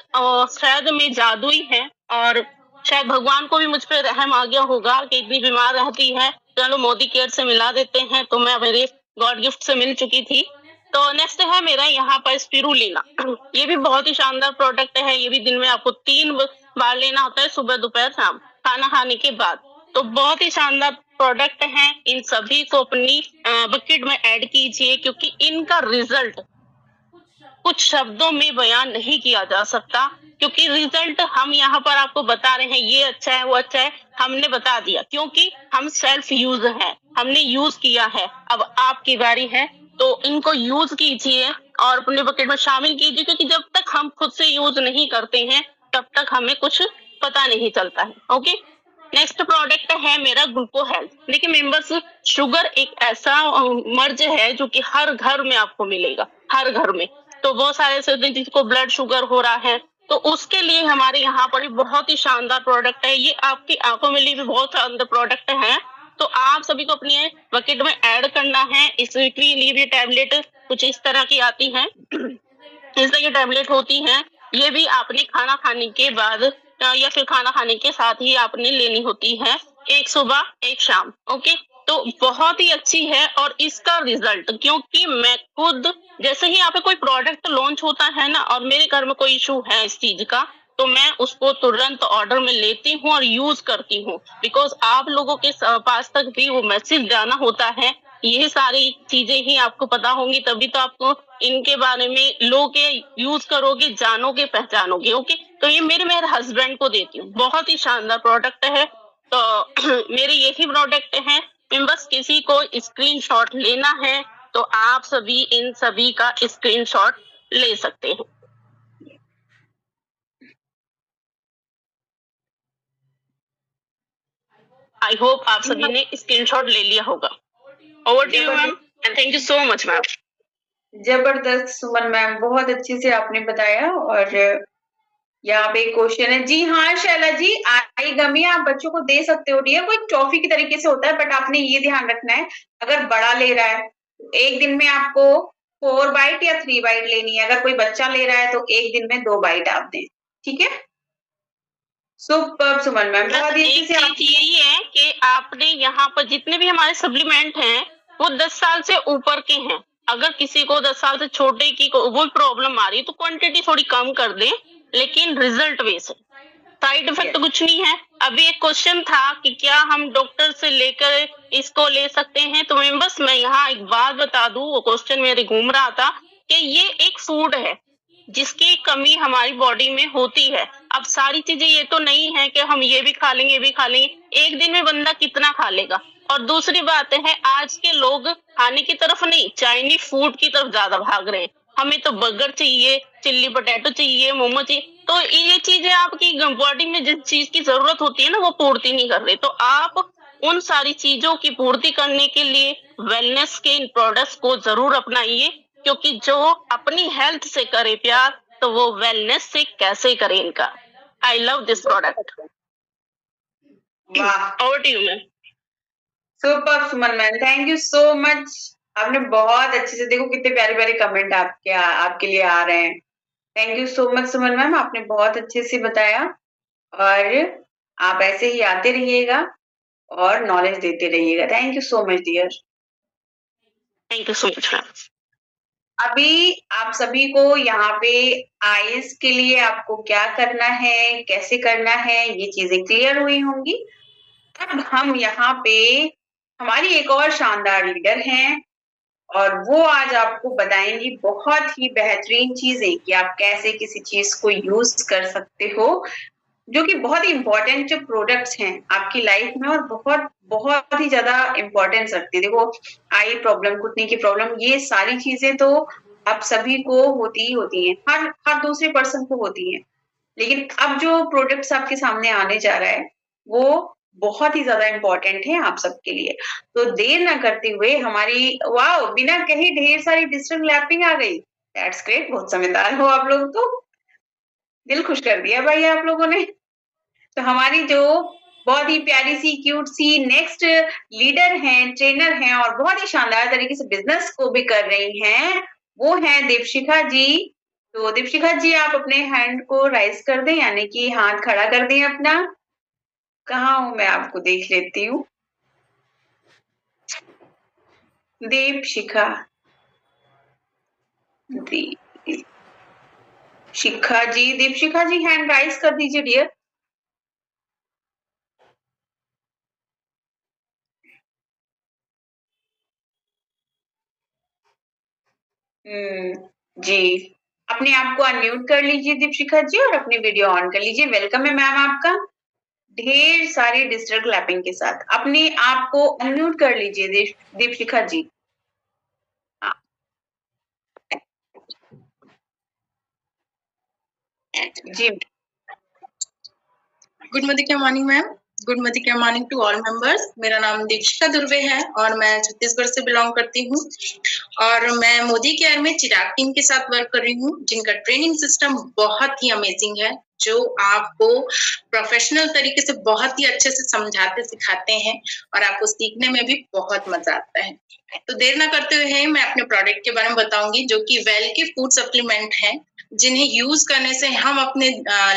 शायद में जादुई है। और शायद भगवान को भी मुझ पे रहम आ गया होगा कि इतनी बीमार रहती है, चलो मोदी केयर से मिला देते हैं, तो मैं मेरे गॉड गिफ्ट से मिल चुकी थी। तो नेक्स्ट है मेरा यहाँ पर स्पिरुलिना। ये भी बहुत ही शानदार प्रोडक्ट है। ये भी दिन में आपको 3 बार लेना होता है, सुबह दोपहर शाम खाना खाने के बाद। तो बहुत ही शानदार प्रोडक्ट है। इन सभी को अपनी बकेट में ऐड कीजिए, क्योंकि इनका रिजल्ट कुछ शब्दों में बयान नहीं किया जा सकता, क्योंकि रिजल्ट हम यहाँ पर आपको बता रहे हैं, ये अच्छा है वो अच्छा है, हमने बता दिया, क्योंकि हम सेल्फ यूज है, हमने यूज किया है। अब आपकी बारी है, तो इनको यूज कीजिए और अपने बकेट में शामिल कीजिए, क्योंकि जब तक हम खुद से यूज नहीं करते हैं तब तक हमें कुछ पता नहीं चलता है। ओके, नेक्स्ट प्रोडक्ट है मेरा ग्लूको हेल्थ। देखिए मेंबर्स, शुगर एक ऐसा मर्ज है जो कि हर घर में आपको मिलेगा, हर घर में। तो बहुत सारे ऐसे होते हैं जिसको ब्लड शुगर हो रहा है, तो उसके लिए हमारे यहाँ पर बहुत ही शानदार प्रोडक्ट है। ये आपकी आंखों में लिए भी बहुत शानदार प्रोडक्ट है, तो आप सभी को अपने बकेट में ऐड करना है। इसके लिए भी टैबलेट कुछ इस तरह की आती हैं, इस तरह की टैबलेट होती हैं। ये भी आपने खाना खाने के बाद या फिर खाना खाने के साथ ही आपने लेनी होती है, एक सुबह एक शाम। ओके, तो बहुत ही अच्छी है। और इसका रिजल्ट, क्योंकि मैं खुद जैसे ही यहाँ पे कोई प्रोडक्ट लॉन्च होता है ना, और मेरे घर में कोई इशू है इस चीज का, तो मैं उसको तुरंत ऑर्डर में लेती हूँ और यूज करती हूँ, बिकॉज आप लोगों के पास तक भी वो मैसेज जाना होता है। ये सारी चीजें ही आपको पता होंगी, तभी तो आपको इनके बारे में लोगे, यूज करोगे, जानोगे, पहचानोगे। ओके, तो ये मेरे हस्बैंड को देती हूँ, बहुत ही शानदार प्रोडक्ट है। तो मेरे यही प्रोडक्ट है। बस किसी को स्क्रीनशॉट लेना है तो आप सभी इन सभी का स्क्रीनशॉट ले सकते हैं। आई होप आप सभी ने स्क्रीनशॉट ले लिया होगा। Over to you ma'am, and thank you so much ma'am. जबरदस्त सुमन मैम, बहुत अच्छे से आपने बताया। और यहाँ पे क्वेश्चन है, जी हाँ शैला जी, आई गमी आप बच्चों को दे सकते हो डियर, कोई टॉफी की तरीके से होता है, बट आपने ये ध्यान रखना है, अगर बड़ा ले रहा है एक दिन में आपको 4 बाइट या 3 बाइट लेनी है, अगर कोई बच्चा ले रहा है तो एक दिन में 2 बाइट आप दें, ठीक है। सुपर सुमन मैम, बहुत अच्छे से। आप यही है कि आपने यहाँ पर जितने भी हमारे सप्लीमेंट हैं वो 10 साल से ऊपर के हैं। अगर किसी को 10 साल से छोटे की वो प्रॉब्लम आ रही है तो क्वांटिटी थोड़ी कम कर दें, लेकिन रिजल्ट बेस है, साइड इफेक्ट कुछ नहीं है। अभी एक क्वेश्चन था कि क्या हम डॉक्टर से लेकर इसको ले सकते हैं, तो बस मैं यहाँ एक बात बता दूं, वो क्वेश्चन मेरे घूम रहा था कि ये एक फूड है, जिसकी कमी हमारी बॉडी में होती है। अब सारी चीजें ये तो नहीं है कि हम ये भी खा लेंगे, ये भी खा लेंगे, एक दिन में बंदा कितना खा लेगा। और दूसरी बात है, आज के लोग खाने की तरफ नहीं, चाइनीज फूड की तरफ ज्यादा भाग रहे हैं। हमें तो बर्गर चाहिए, चिल्ली पोटैटो चाहिए, मोमो चाहिए, तो ये चीजें आपकी बॉडी में जिस चीज की जरूरत होती है ना, वो पूर्ति नहीं कर रही। तो आप उन सारी चीजों की पूर्ति करने के लिए वेलनेस के इन प्रोडक्ट्स को जरूर अपनाइए, क्योंकि जो अपनी हेल्थ से करे प्यार, तो वो वेलनेस से कैसे करे इनका। I love this product. वाह, over to you ma'am. Super Suman ma'am, thank you so much. आपने बहुत अच्छे से, देखो कितने प्यारे प्यारे कमेंट आपके लिए आ रहे हैं। Thank you so much Suman ma'am, आपने बहुत अच्छे से बताया और आप ऐसे ही आते रहिएगा और नॉलेज देते रहिएगा। Thank you so much dear. Thank you so much ma'am. अभी आप सभी को यहाँ पे आईएएस के लिए आपको क्या करना है, कैसे करना है, ये चीजें क्लियर हुई होंगी। अब हम यहाँ पे हमारी एक और शानदार लीडर हैं और वो आज आपको बताएंगी बहुत ही बेहतरीन चीजें कि आप कैसे किसी चीज को यूज कर सकते हो, जो कि बहुत ही इम्पोर्टेंट जो प्रोडक्ट्स हैं आपकी लाइफ में और बहुत बहुत ही ज्यादा इम्पोर्टेंस रखती है। देखो, आई प्रॉब्लम, घुटने की प्रॉब्लम, ये सारी चीजें तो आप सभी को होती ही होती हैं, हर दूसरे पर्सन को होती हैं। लेकिन अब जो प्रोडक्ट्स आपके सामने आने जा रहा है वो बहुत ही ज्यादा इम्पोर्टेंट है आप सबके लिए। तो देर ना करते हुए हमारी, वाओ, बिना कहीं ढेर सारी डिजिटल क्लैपिंग आ गई। दैट्स ग्रेट, बहुत समझदार हो आप लोग, तो दिल खुश कर दिया भाई आप लोगों ने। तो हमारी जो बहुत ही प्यारी सी क्यूट सी नेक्स्ट लीडर हैं, ट्रेनर हैं और बहुत ही शानदार तरीके से बिजनेस को भी कर रही हैं, वो हैं दीपशिखा जी। तो दीपशिखा जी, आप अपने हैंड को राइज कर दें, यानी कि हाथ खड़ा कर दें अपना। कहाँ हूं मैं, आपको देख लेती हूँ। दीपशिखा दीपशिखा जी हैंड राइज कर दीजिए डियर। जी, अपने आप को अनम्यूट कर लीजिए दीपशिखा जी और अपनी वीडियो ऑन कर लीजिए। वेलकम है मैम आपका, ढेर सारी डिजिटल क्लैपिंग के साथ। अपने आप को अनम्यूट कर लीजिए दीपशिखा जी। जी, good morning ma'am. Good morning to all members. मेरा नाम दीपशिखा दुर्वे है और मैं छत्तीसगढ़ से बिलोंग करती हूँ और मैं मोदी केयर में चिराग टीम के साथ वर्क कर रही हूँ, जिनका ट्रेनिंग सिस्टम बहुत ही अमेजिंग है, जो आपको प्रोफेशनल तरीके से बहुत ही अच्छे से समझाते सिखाते हैं और आपको सीखने में भी बहुत मजा आता है। तो देर ना करते हुए मैं अपने प्रोडक्ट के बारे में बताऊंगी, जो कि वेल के फूड सप्लीमेंट हैं, जिन्हें यूज करने से हम अपने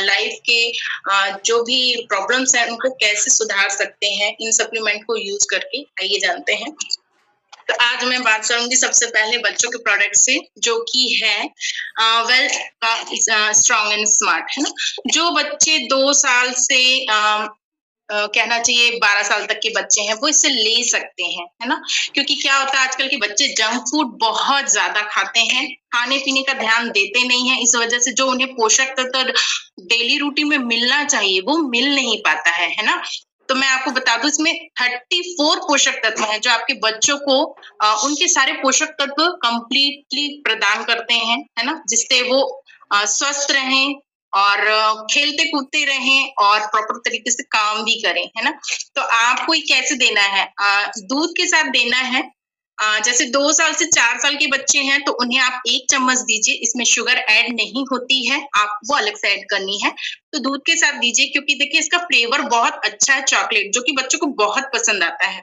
लाइफ के जो भी प्रॉब्लम्स हैं उनको कैसे सुधार सकते हैं इन सप्लीमेंट को यूज करके। आइए जानते हैं। तो आज मैं बात करूंगी सबसे पहले बच्चों के प्रोडक्ट से, जो कि है वेल स्ट्रॉन्ग एंड स्मार्ट, है ना। जो बच्चे 2 साल से कहना चाहिए 12 साल तक के बच्चे हैं, वो इससे ले सकते हैं, है ना। क्योंकि क्या होता है, आजकल के बच्चे जंक फूड बहुत ज्यादा खाते हैं, खाने पीने का ध्यान देते नहीं है। इस वजह से जो उन्हें पोषक तत्व डेली रूटीन में मिलना चाहिए वो मिल नहीं पाता है ना। तो मैं आपको बता दूं, इसमें 34 पोषक तत्व हैं जो आपके बच्चों को उनके सारे पोषक तत्व कंप्लीटली प्रदान करते हैं, है ना, जिससे वो स्वस्थ रहें और खेलते कूदते रहें और प्रॉपर तरीके से काम भी करें, है ना। तो आपको ये कैसे देना है, दूध के साथ देना है। जैसे 2 साल से 4 साल के बच्चे हैं तो उन्हें आप 1 चम्मच दीजिए, इसमें शुगर ऐड नहीं होती है, आप वो अलग से ऐड करनी है। तो दूध के साथ दीजिए, क्योंकि देखिए इसका फ्लेवर बहुत अच्छा है, चॉकलेट, जो कि बच्चों को बहुत पसंद आता है।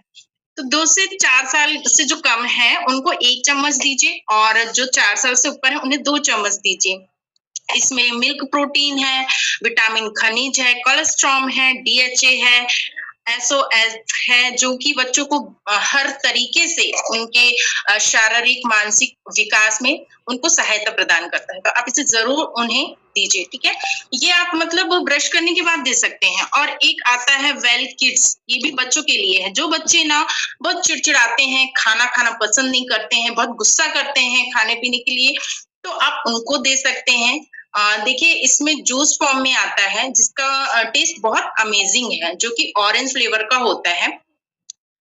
तो 2 से 4 साल से जो कम है उनको 1 चम्मच दीजिए और जो 4 साल से ऊपर है उन्हें 2 चम्मच दीजिए। इसमें मिल्क प्रोटीन है, विटामिन खनिज है, कोलेस्ट्रॉल है, DHA है, SOS है, जो कि बच्चों को हर तरीके से उनके शारीरिक मानसिक विकास में उनको सहायता प्रदान करता है। तो आप इसे जरूर उन्हें दीजिए, ठीक है। ये आप मतलब ब्रश करने के बाद दे सकते हैं। और एक आता है वेल किड्स, ये भी बच्चों के लिए है। जो बच्चे ना बहुत चिड़चिड़ाते हैं, खाना खाना पसंद नहीं करते हैं, बहुत गुस्सा करते हैं खाने पीने के लिए, तो आप उनको दे सकते हैं। देखिए इसमें जूस फॉर्म में आता है जिसका टेस्ट बहुत अमेजिंग है, जो कि ऑरेंज फ्लेवर का होता है।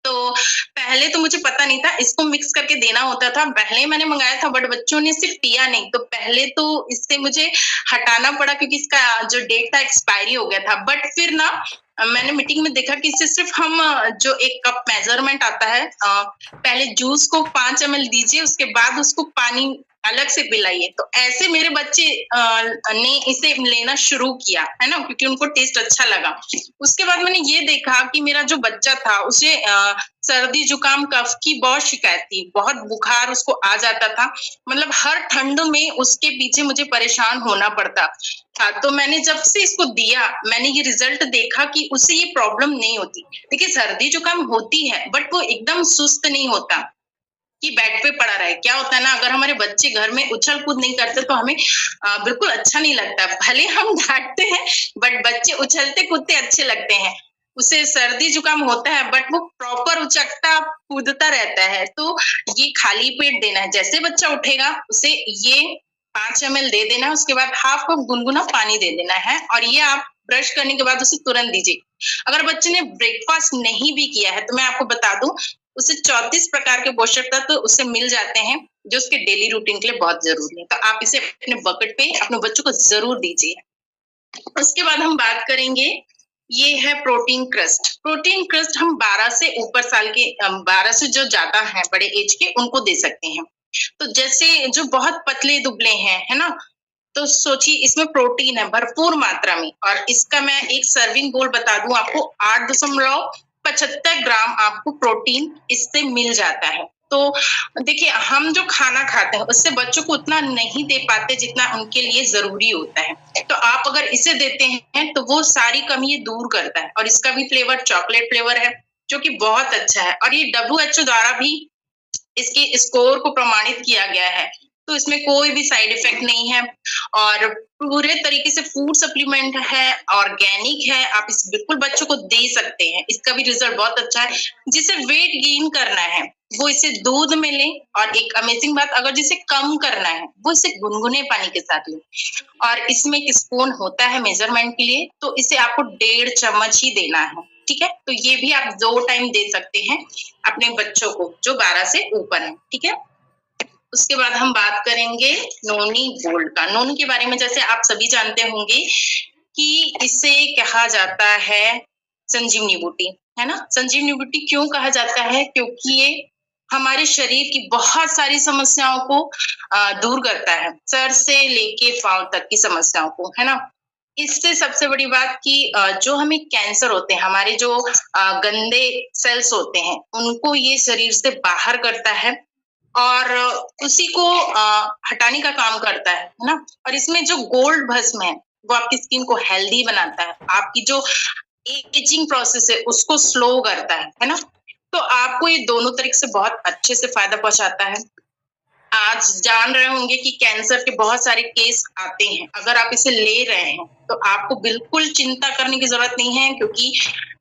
तो पहले तो मुझे पता नहीं था, इसको मिक्स करके देना होता था। पहले मैंने मंगाया था बट बच्चों ने सिर्फ पिया नहीं, तो पहले तो इससे मुझे हटाना पड़ा क्योंकि इसका जो डेट था एक्सपायरी हो गया था। बट फिर ना मैंने मीटिंग में देखा कि इससे सिर्फ हम जो 1 कप मेजरमेंट आता है, पहले जूस को 5 ml दीजिए, उसके बाद उसको पानी अलग से पिलाइए। तो ऐसे मेरे बच्चे ने इसे लेना शुरू किया, है ना, क्योंकि उनको टेस्ट अच्छा लगा। उसके बाद मैंने ये देखा कि मेरा जो बच्चा था उसे सर्दी जुकाम कफ की बहुत शिकायत थी, बहुत बुखार उसको आ जाता था, मतलब हर ठंड में उसके पीछे मुझे परेशान होना पड़ता था। तो मैंने जब से इसको दिया, मैंने ये रिजल्ट देखा कि उसे ये प्रॉब्लम नहीं होती। देखिए सर्दी जुकाम होती है बट वो एकदम सुस्त नहीं होता कि बेड पे पड़ा रहे। क्या होता है ना, अगर हमारे बच्चे घर में उछल कूद नहीं करते तो हमें बिल्कुल अच्छा नहीं लगता। भले हम डांटते हैं बट बच्चे उछलते कूदते अच्छे लगते हैं। उसे सर्दी जुकाम होता है बट वो प्रॉपर उचकता कूदता रहता है। तो ये खाली पेट देना है, जैसे बच्चा उठेगा उसे ये 5 ml दे देना है, उसके बाद हाफ कप गुनगुना पानी दे देना है, और ये आप ब्रश करने के बाद उसे तुरंत दीजिए। अगर बच्चे ने ब्रेकफास्ट नहीं भी किया है तो मैं आपको बता दूं, उसे 34 प्रकार के पोषक तत्व उससे मिल जाते हैं, जो उसके डेली रूटीन के लिए बहुत जरूरी है। तो आप इसे अपने बकेट पे अपने बच्चों को जरूर दीजिए। उसके बाद हम बात करेंगे, ये है प्रोटीन क्रस्ट। प्रोटीन क्रस्ट हम 12 से ऊपर साल के 12 से जो ज्यादा हैं बड़े एज के, उनको दे सकते हैं। तो जैसे जो बहुत पतले दुबले हैं, है ना, तो सोचिए इसमें प्रोटीन है भरपूर मात्रा में, और इसका मैं एक सर्विंग बोल बता दूं आपको, 8.75 ग्राम आपको प्रोटीन इससे मिल जाता है। तो देखिए हम जो खाना खाते हैं उससे बच्चों को उतना नहीं दे पाते जितना उनके लिए जरूरी होता है। तो आप अगर इसे देते हैं तो वो सारी कमी ये दूर करता है, और इसका भी फ्लेवर चॉकलेट फ्लेवर है जो कि बहुत अच्छा है, और ये WHO द्वारा भी इसके स्कोर को प्रमाणित किया गया है। तो इसमें कोई भी साइड इफेक्ट नहीं है, और पूरे तरीके से फूड सप्लीमेंट है, ऑर्गेनिक है। आप इस बिल्कुल बच्चों को दे सकते हैं, इसका भी रिजल्ट बहुत अच्छा है। जिसे वेट गेन करना है वो इसे दूध में ले, और एक अमेजिंग बात, अगर जिसे कम करना है वो इसे गुनगुने पानी के साथ ले। और इसमें एक स्पून होता है मेजरमेंट के लिए, तो इसे आपको 1.5 चम्मच ही देना है, ठीक है। तो ये भी आप 2 टाइम दे सकते हैं अपने बच्चों को जो 12 से ऊपर है, ठीक है। उसके बाद हम बात करेंगे नोनी गोल्ड का। नोनी के बारे में जैसे आप सभी जानते होंगे कि इसे कहा जाता है संजीवनी बूटी, है ना। संजीवनी बूटी क्यों कहा जाता है? क्योंकि ये हमारे शरीर की बहुत सारी समस्याओं को दूर करता है, सर से लेके पांव तक की समस्याओं को, है ना। इससे सबसे बड़ी बात कि जो हमें कैंसर होते हैं, हमारे जो गंदे सेल्स होते हैं, उनको ये शरीर से बाहर करता है और उसी को हटाने का काम करता है ना। और इसमें जो गोल्ड भस्म है वो आपकी स्किन को हेल्दी बनाता है, आपकी जो एजिंग प्रोसेस है उसको स्लो करता है ना। तो आपको ये दोनों तरीके से बहुत अच्छे से फायदा पहुंचाता है। आज जान रहे होंगे कि कैंसर के बहुत सारे केस आते हैं। अगर आप इसे ले रहे हैं तो आपको बिल्कुल चिंता करने की जरूरत नहीं है, क्योंकि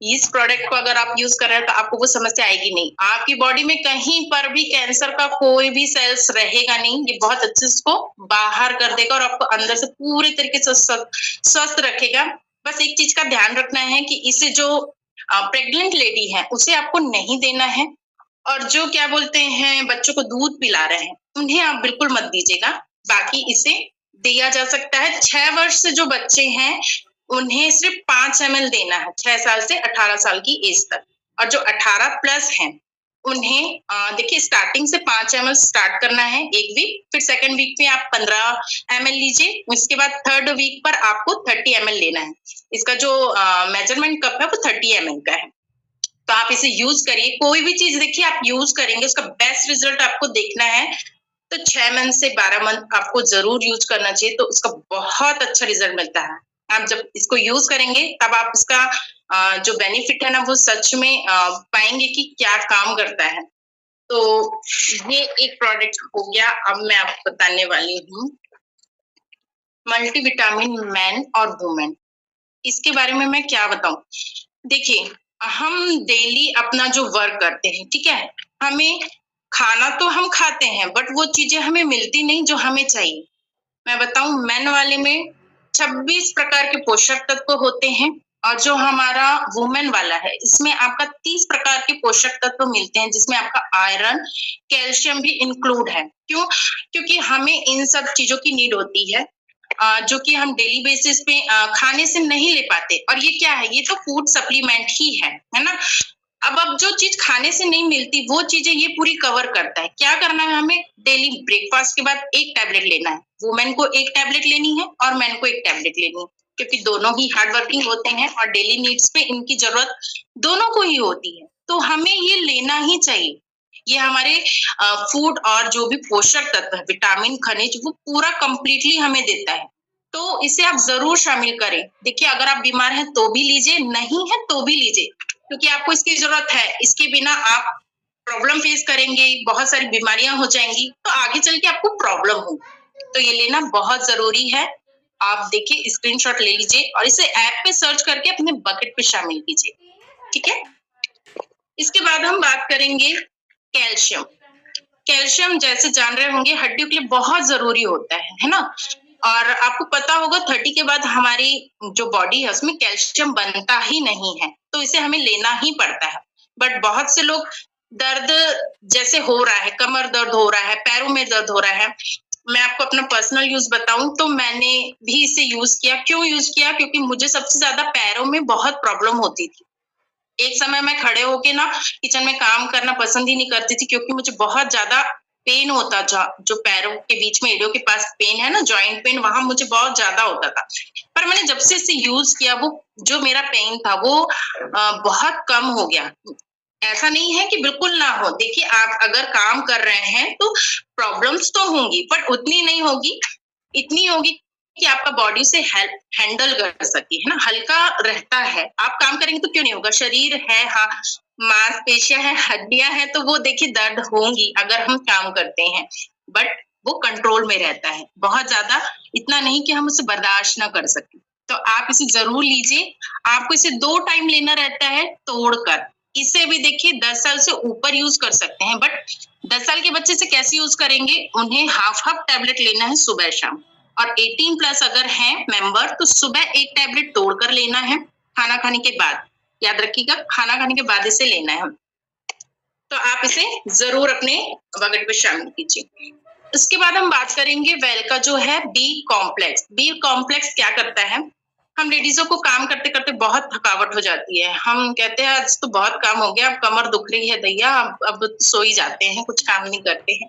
इस प्रोडक्ट को अगर आप यूज कर रहे हैं तो आपको वो समस्या आएगी नहीं। आपकी बॉडी में कहीं पर भी कैंसर का कोई भी सेल्स रहेगा नहीं। ये बहुत अच्छे से इसको बाहर कर देगा और आपको अंदर से पूरे तरीके से स्वस्थ रखेगा। बस एक चीज का ध्यान रखना है कि इसे जो प्रेग्नेंट लेडी है उसे आपको नहीं देना है, और जो क्या बोलते हैं बच्चों को दूध पिला रहे हैं उन्हें आप बिल्कुल मत दीजिएगा। बाकी इसे दिया जा सकता है। 6 वर्ष से जो बच्चे हैं उन्हें सिर्फ 5 ml देना है, 6 साल से 18 साल की एज तक। और जो 18 प्लस हैं उन्हें देखिए स्टार्टिंग से 5 ml स्टार्ट करना है एक वीक, फिर सेकंड वीक में आप 15 ml लीजिए, उसके बाद थर्ड वीक पर आपको 30 ml लेना है। इसका जो मेजरमेंट कप है वो 30 ml का है। तो आप इसे यूज करिए। कोई भी चीज देखिए आप यूज करेंगे उसका बेस्ट रिजल्ट आपको देखना है तो 6 मंथ से 12 मंथ आपको जरूर यूज करना चाहिए, तो उसका बहुत अच्छा रिजल्ट मिलता है। आप जब इसको यूज करेंगे तब आप इसका जो बेनिफिट है ना वो सच में पाएंगे कि क्या काम करता है। तो ये एक प्रोडक्ट हो गया। अब मैं आपको बताने वाली हूँ मल्टीविटामिन मैन और वुमेन। इसके बारे में मैं क्या बताऊं। देखिए हम डेली अपना जो वर्क करते हैं, ठीक है, हमें खाना तो हम खाते हैं बट वो चीजें हमें मिलती नहीं जो हमें चाहिए। मैं बताऊं, मेन वाले में 26 प्रकार के पोषक तत्व होते हैं और जो हमारा वुमेन वाला है इसमें आपका 30 प्रकार के पोषक तत्व मिलते हैं, जिसमें आपका आयरन, कैल्शियम भी इंक्लूड है। क्यों? क्योंकि हमें इन सब चीजों की नीड होती है जो कि हम डेली बेसिस पे खाने से नहीं ले पाते। और ये क्या है? ये तो फूड सप्लीमेंट ही है ना। अब जो चीज खाने से नहीं मिलती वो चीजें ये पूरी कवर करता है। क्या करना है हमें? डेली ब्रेकफास्ट के बाद एक टैबलेट लेना है। वुमेन को एक टैबलेट लेनी है और मैन को एक टैबलेट लेनी है, क्योंकि दोनों ही हार्ड वर्किंग होते हैं और डेली नीड्स पे इनकी जरूरत दोनों को ही होती है। तो हमें ये लेना ही चाहिए। ये हमारे फूड और जो भी पोषक तत्व है, विटामिन, खनिज, वो पूरा कंप्लीटली हमें देता है। तो इसे आप जरूर शामिल करें। देखिए, अगर आप बीमार हैं तो भी लीजिए, नहीं है तो भी लीजिए, क्योंकि आपको इसकी जरूरत है। इसके बिना आप प्रॉब्लम फेस करेंगे, बहुत सारी बीमारियां हो जाएंगी, तो आगे चल के आपको प्रॉब्लम होगी। तो ये लेना बहुत जरूरी है। आप देखिए, स्क्रीनशॉट ले लीजिए और इसे ऐप पे सर्च करके अपने बकेट पे शामिल कीजिए। ठीक है। इसके बाद हम बात करेंगे कैल्शियम। कैल्शियम जैसे जान रहे होंगे हड्डियों के लिए बहुत जरूरी होता है ना। और आपको पता होगा 30 के बाद हमारी जो बॉडी है उसमें कैल्शियम बनता ही नहीं है, तो इसे हमें लेना ही पड़ता है। बट बहुत से लोग दर्द जैसे हो रहा है, कमर दर्द हो रहा है, पैरों में दर्द हो रहा है। मैं आपको अपना पर्सनल यूज बताऊं तो मैंने भी इसे यूज किया। क्यों यूज किया? क्योंकि मुझे सबसे ज्यादा पैरों में बहुत प्रॉब्लम होती थी। एक समय मैं खड़े होके ना किचन में काम करना पसंद ही नहीं करती थी, क्योंकि मुझे बहुत ज्यादा पेन होता था। जो पैरों के बीच में एड़ियों के पास पेन है ना, जॉइंट पेन, वहां मुझे बहुत ज्यादा होता था। पर मैंने जब से इसे यूज किया, वो जो मेरा पेन था वो बहुत कम हो गया। ऐसा नहीं है कि बिल्कुल ना हो। देखिए, आप अगर काम कर रहे हैं तो प्रॉब्लम्स तो होंगी, पर उतनी नहीं होगी, इतनी होगी कि आपका बॉडी से हैंडल कर सके, है ना, हल्का रहता है। आप काम करेंगे तो क्यों नहीं होगा? शरीर है, हाँ, मांसपेशियां हैं, हड्डियां हैं, तो वो देखिए दर्द होंगी अगर हम काम करते हैं, बट वो कंट्रोल में रहता है। बहुत ज्यादा इतना नहीं कि हम उसे बर्दाश्त ना कर सके। तो आप इसे जरूर लीजिए। आपको इसे 2 टाइम लेना रहता है तोड़कर। इसे भी देखिए 10 साल से ऊपर यूज कर सकते हैं, बट 10 साल के बच्चे से कैसे यूज करेंगे? उन्हें हाफ टैबलेट लेना है सुबह शाम। और 18 प्लस अगर हैं मेंबर तो सुबह एक टैबलेट तोड़कर लेना है खाना खाने के बाद। याद रखिएगा, खाना खाने के बाद इसे लेना है। तो आप इसे जरूर अपने बकेट पे शामिल कीजिए। उसके बाद हम बात करेंगे वेल का जो है बी कॉम्प्लेक्स। बी कॉम्प्लेक्स क्या करता है? हम लेडीजों को काम करते करते बहुत थकावट हो जाती है। हम कहते हैं आज तो बहुत काम हो गया, अब कमर दुख रही है दैया, अब सो ही जाते हैं, कुछ काम नहीं करते हैं।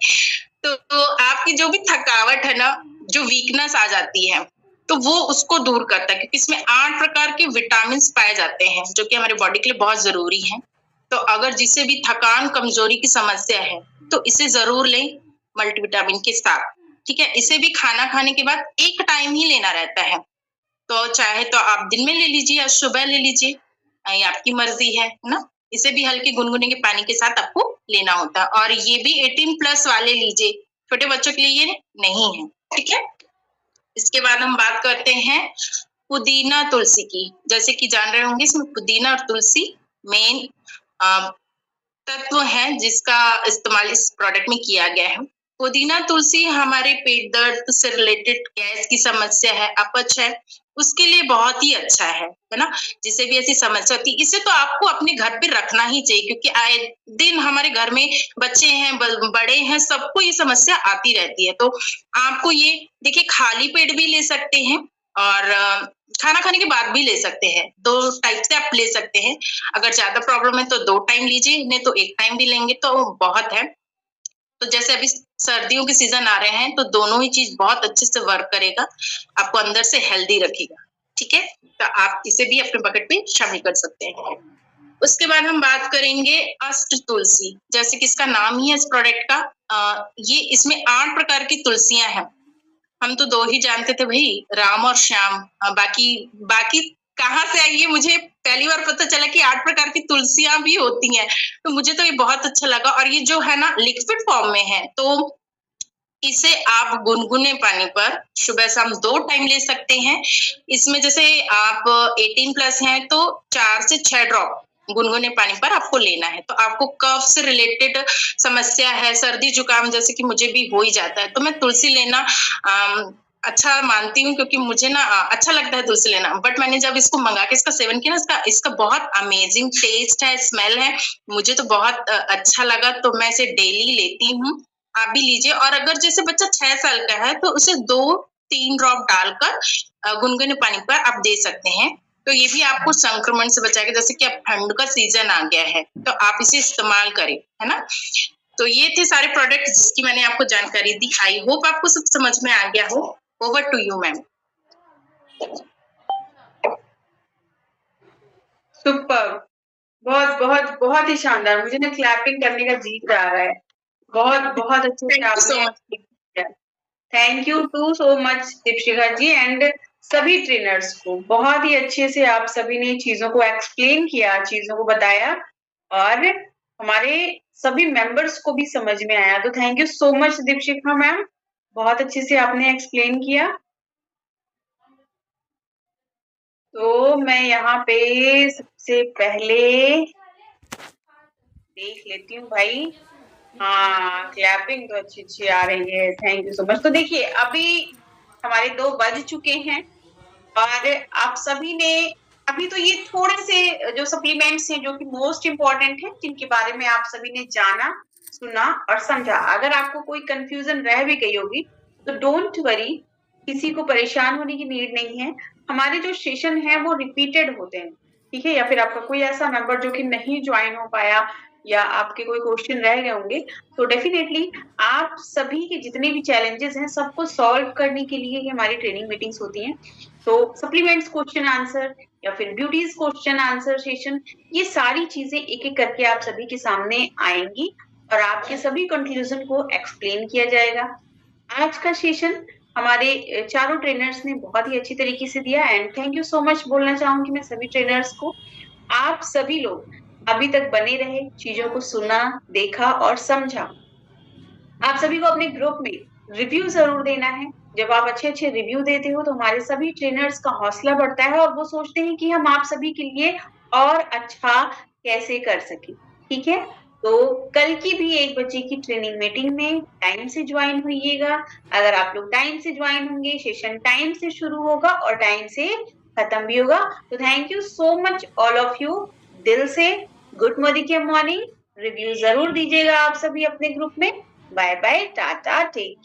तो आपकी जो भी थकावट है ना, जो वीकनेस आ जाती है, तो वो उसको दूर करता है, क्योंकि इसमें 8 प्रकार के विटामिन पाए जाते हैं जो कि हमारे बॉडी के लिए बहुत जरूरी है। तो अगर जिसे भी थकान, कमजोरी की समस्या है तो इसे जरूर लें मल्टीविटामिन के साथ। ठीक है। इसे भी खाना खाने के बाद एक टाइम ही लेना रहता है। तो चाहे तो आप दिन में ले लीजिए या सुबह ले लीजिए, ये आपकी मर्जी है ना। इसे भी हल्के गुनगुने के पानी के साथ आपको लेना होता है। और ये भी 18 प्लस वाले लीजिए, छोटे बच्चों के लिए ये नहीं है। ठीक है। इसके बाद हम बात करते हैं पुदीना तुलसी की। जैसे कि जान रहे होंगे इसमें पुदीना और तुलसी मेन तत्व है जिसका इस्तेमाल इस प्रोडक्ट में किया गया है। पुदीना तुलसी हमारे पेट दर्द से रिलेटेड, गैस की समस्या है, अपच है, उसके लिए बहुत ही अच्छा है ना। जिसे भी ऐसी समस्या होती है, इसे तो आपको अपने घर पे रखना ही चाहिए, क्योंकि आए दिन हमारे घर में बच्चे हैं, बड़े हैं, सबको ये समस्या आती रहती है। तो आपको ये देखिए, खाली पेट भी ले सकते हैं और खाना खाने के बाद भी ले सकते हैं। 2 टाइप से आप ले सकते हैं। अगर ज्यादा प्रॉब्लम है तो 2 टाइम लीजिए, नहीं तो 1 टाइम भी लेंगे तो बहुत है। तो जैसे अभी सर्दियों के सीजन आ रहे हैं तो दोनों ही चीज बहुत अच्छे से वर्क करेगा, आपको अंदर से हेल्दी रखेगा। ठीक है। तो आप इसे भी अपने बकेट में शामिल कर सकते हैं। उसके बाद हम बात करेंगे अष्ट तुलसी। जैसे कि इसका नाम ही है इस प्रोडक्ट का, ये इसमें 8 प्रकार की तुलसियां हैं। हम तो 2 ही जानते थे भाई, राम और श्याम। बाकी कहाँ से आई, ये मुझे पहली बार पता चला कि 8 प्रकार की तुलसियां भी होती हैं। तो मुझे तो ये बहुत अच्छा लगा। और ये जो है ना लिक्विड फॉर्म में है, तो इसे आप गुनगुने पानी पर सुबह शाम 2 टाइम ले सकते हैं। इसमें जैसे आप 18 प्लस हैं तो 4 से 6 ड्रॉप गुनगुने पानी पर आपको लेना है। तो आपको कफ से रिलेटेड समस्या है, सर्दी जुकाम जैसे कि मुझे भी हो ही जाता है, तो मैं तुलसी लेना अच्छा मानती हूँ, क्योंकि मुझे ना अच्छा लगता है दूध से लेना। बट मैंने जब इसको मंगा के इसका सेवन किया ना, इसका बहुत अमेजिंग टेस्ट है, स्मेल है, मुझे तो बहुत अच्छा लगा। तो मैं इसे डेली लेती हूँ, आप भी लीजिए। और अगर जैसे बच्चा 6 साल का है तो उसे 2-3 ड्रॉप डालकर गुनगुने पानी पर आप दे सकते हैं। तो ये भी आपको संक्रमण से बचाएगा। जैसे कि अब ठंड का सीजन आ गया है तो आप इसे इस्तेमाल करें, है ना। तो ये थे सारे प्रोडक्ट जिसकी मैंने आपको जानकारी दी। आई होप आपको सब समझ में आ गया हो। Over to you ma'am. Super, बहुत बहुत बहुत ही शानदार। मुझे ना क्लैपिंग करने का जी चाह रहा है। बहुत बहुत अच्छे से थैंक यू सो आपने मच। किया। Thank you too so much Deepshikha ji and सभी ट्रेनर्स को। बहुत ही अच्छे से आप सभी ने चीजों को एक्सप्लेन किया, चीजों को बताया और हमारे सभी मेंबर्स को भी समझ में आया। तो thank you so much Deepshikha ma'am, बहुत अच्छे से आपने एक्सप्लेन किया। तो मैं यहाँ पे सबसे पहले देख लेती हूँ भाई। हाँ, क्लैपिंग तो अच्छी आ रही है। Thank you so much. तो देखिए अभी हमारे 2 बज चुके हैं और आप सभी ने अभी तो ये थोड़े से जो सप्लीमेंट्स हैं जो कि मोस्ट इम्पोर्टेंट हैं, जिनके बारे में आप सभी ने जाना, सुना और समझा। अगर आपको कोई कंफ्यूजन रह भी गई होगी तो डोंट वरी, किसी को परेशान होने की नीड नहीं है। हमारे जो सेशन है वो रिपीटेड होते हैं, ठीक है। या फिर आपका कोई ऐसा मेंबर जो कि नहीं ज्वाइन हो पाया या आपके कोई क्वेश्चन रह गए होंगे, तो डेफिनेटली आप सभी के जितने भी चैलेंजेस हैं सबको सॉल्व करने के लिए ही हमारी ट्रेनिंग मीटिंग्स होती हैं। तो सप्लीमेंट्स क्वेश्चन आंसर या फिर ब्यूटीज क्वेश्चन आंसर सेशन, ये सारी चीजें एक एक करके आप सभी के सामने आएंगी और आपके सभी कंक्लूजन को एक्सप्लेन किया जाएगा। आज का सेशन हमारे चारों ट्रेनर्स ने बहुत ही अच्छी तरीके से दिया and thank you so much बोलना चाहूंगी मैं सभी ट्रेनर्स को। आप सभी लोग अभी तक बने रहे, चीजों को सुना, देखा और समझा। आप सभी को अपने ग्रुप में रिव्यू जरूर देना है। जब आप अच्छे रिव्यू देते हो तो हमारे सभी ट्रेनर्स का हौसला बढ़ता है और वो सोचते हैं कि हम आप सभी के लिए और अच्छा कैसे कर सके, ठीक है। तो कल की भी 1 बजे की ट्रेनिंग मीटिंग में टाइम से ज्वाइन होइएगा। अगर आप लोग टाइम से ज्वाइन होंगे, सेशन टाइम से शुरू होगा और टाइम से खत्म भी होगा। तो thank you so much all of you. दिल से गुड मॉर्निंग रिव्यू जरूर दीजिएगा आप सभी अपने ग्रुप में। Bye bye, Tata, take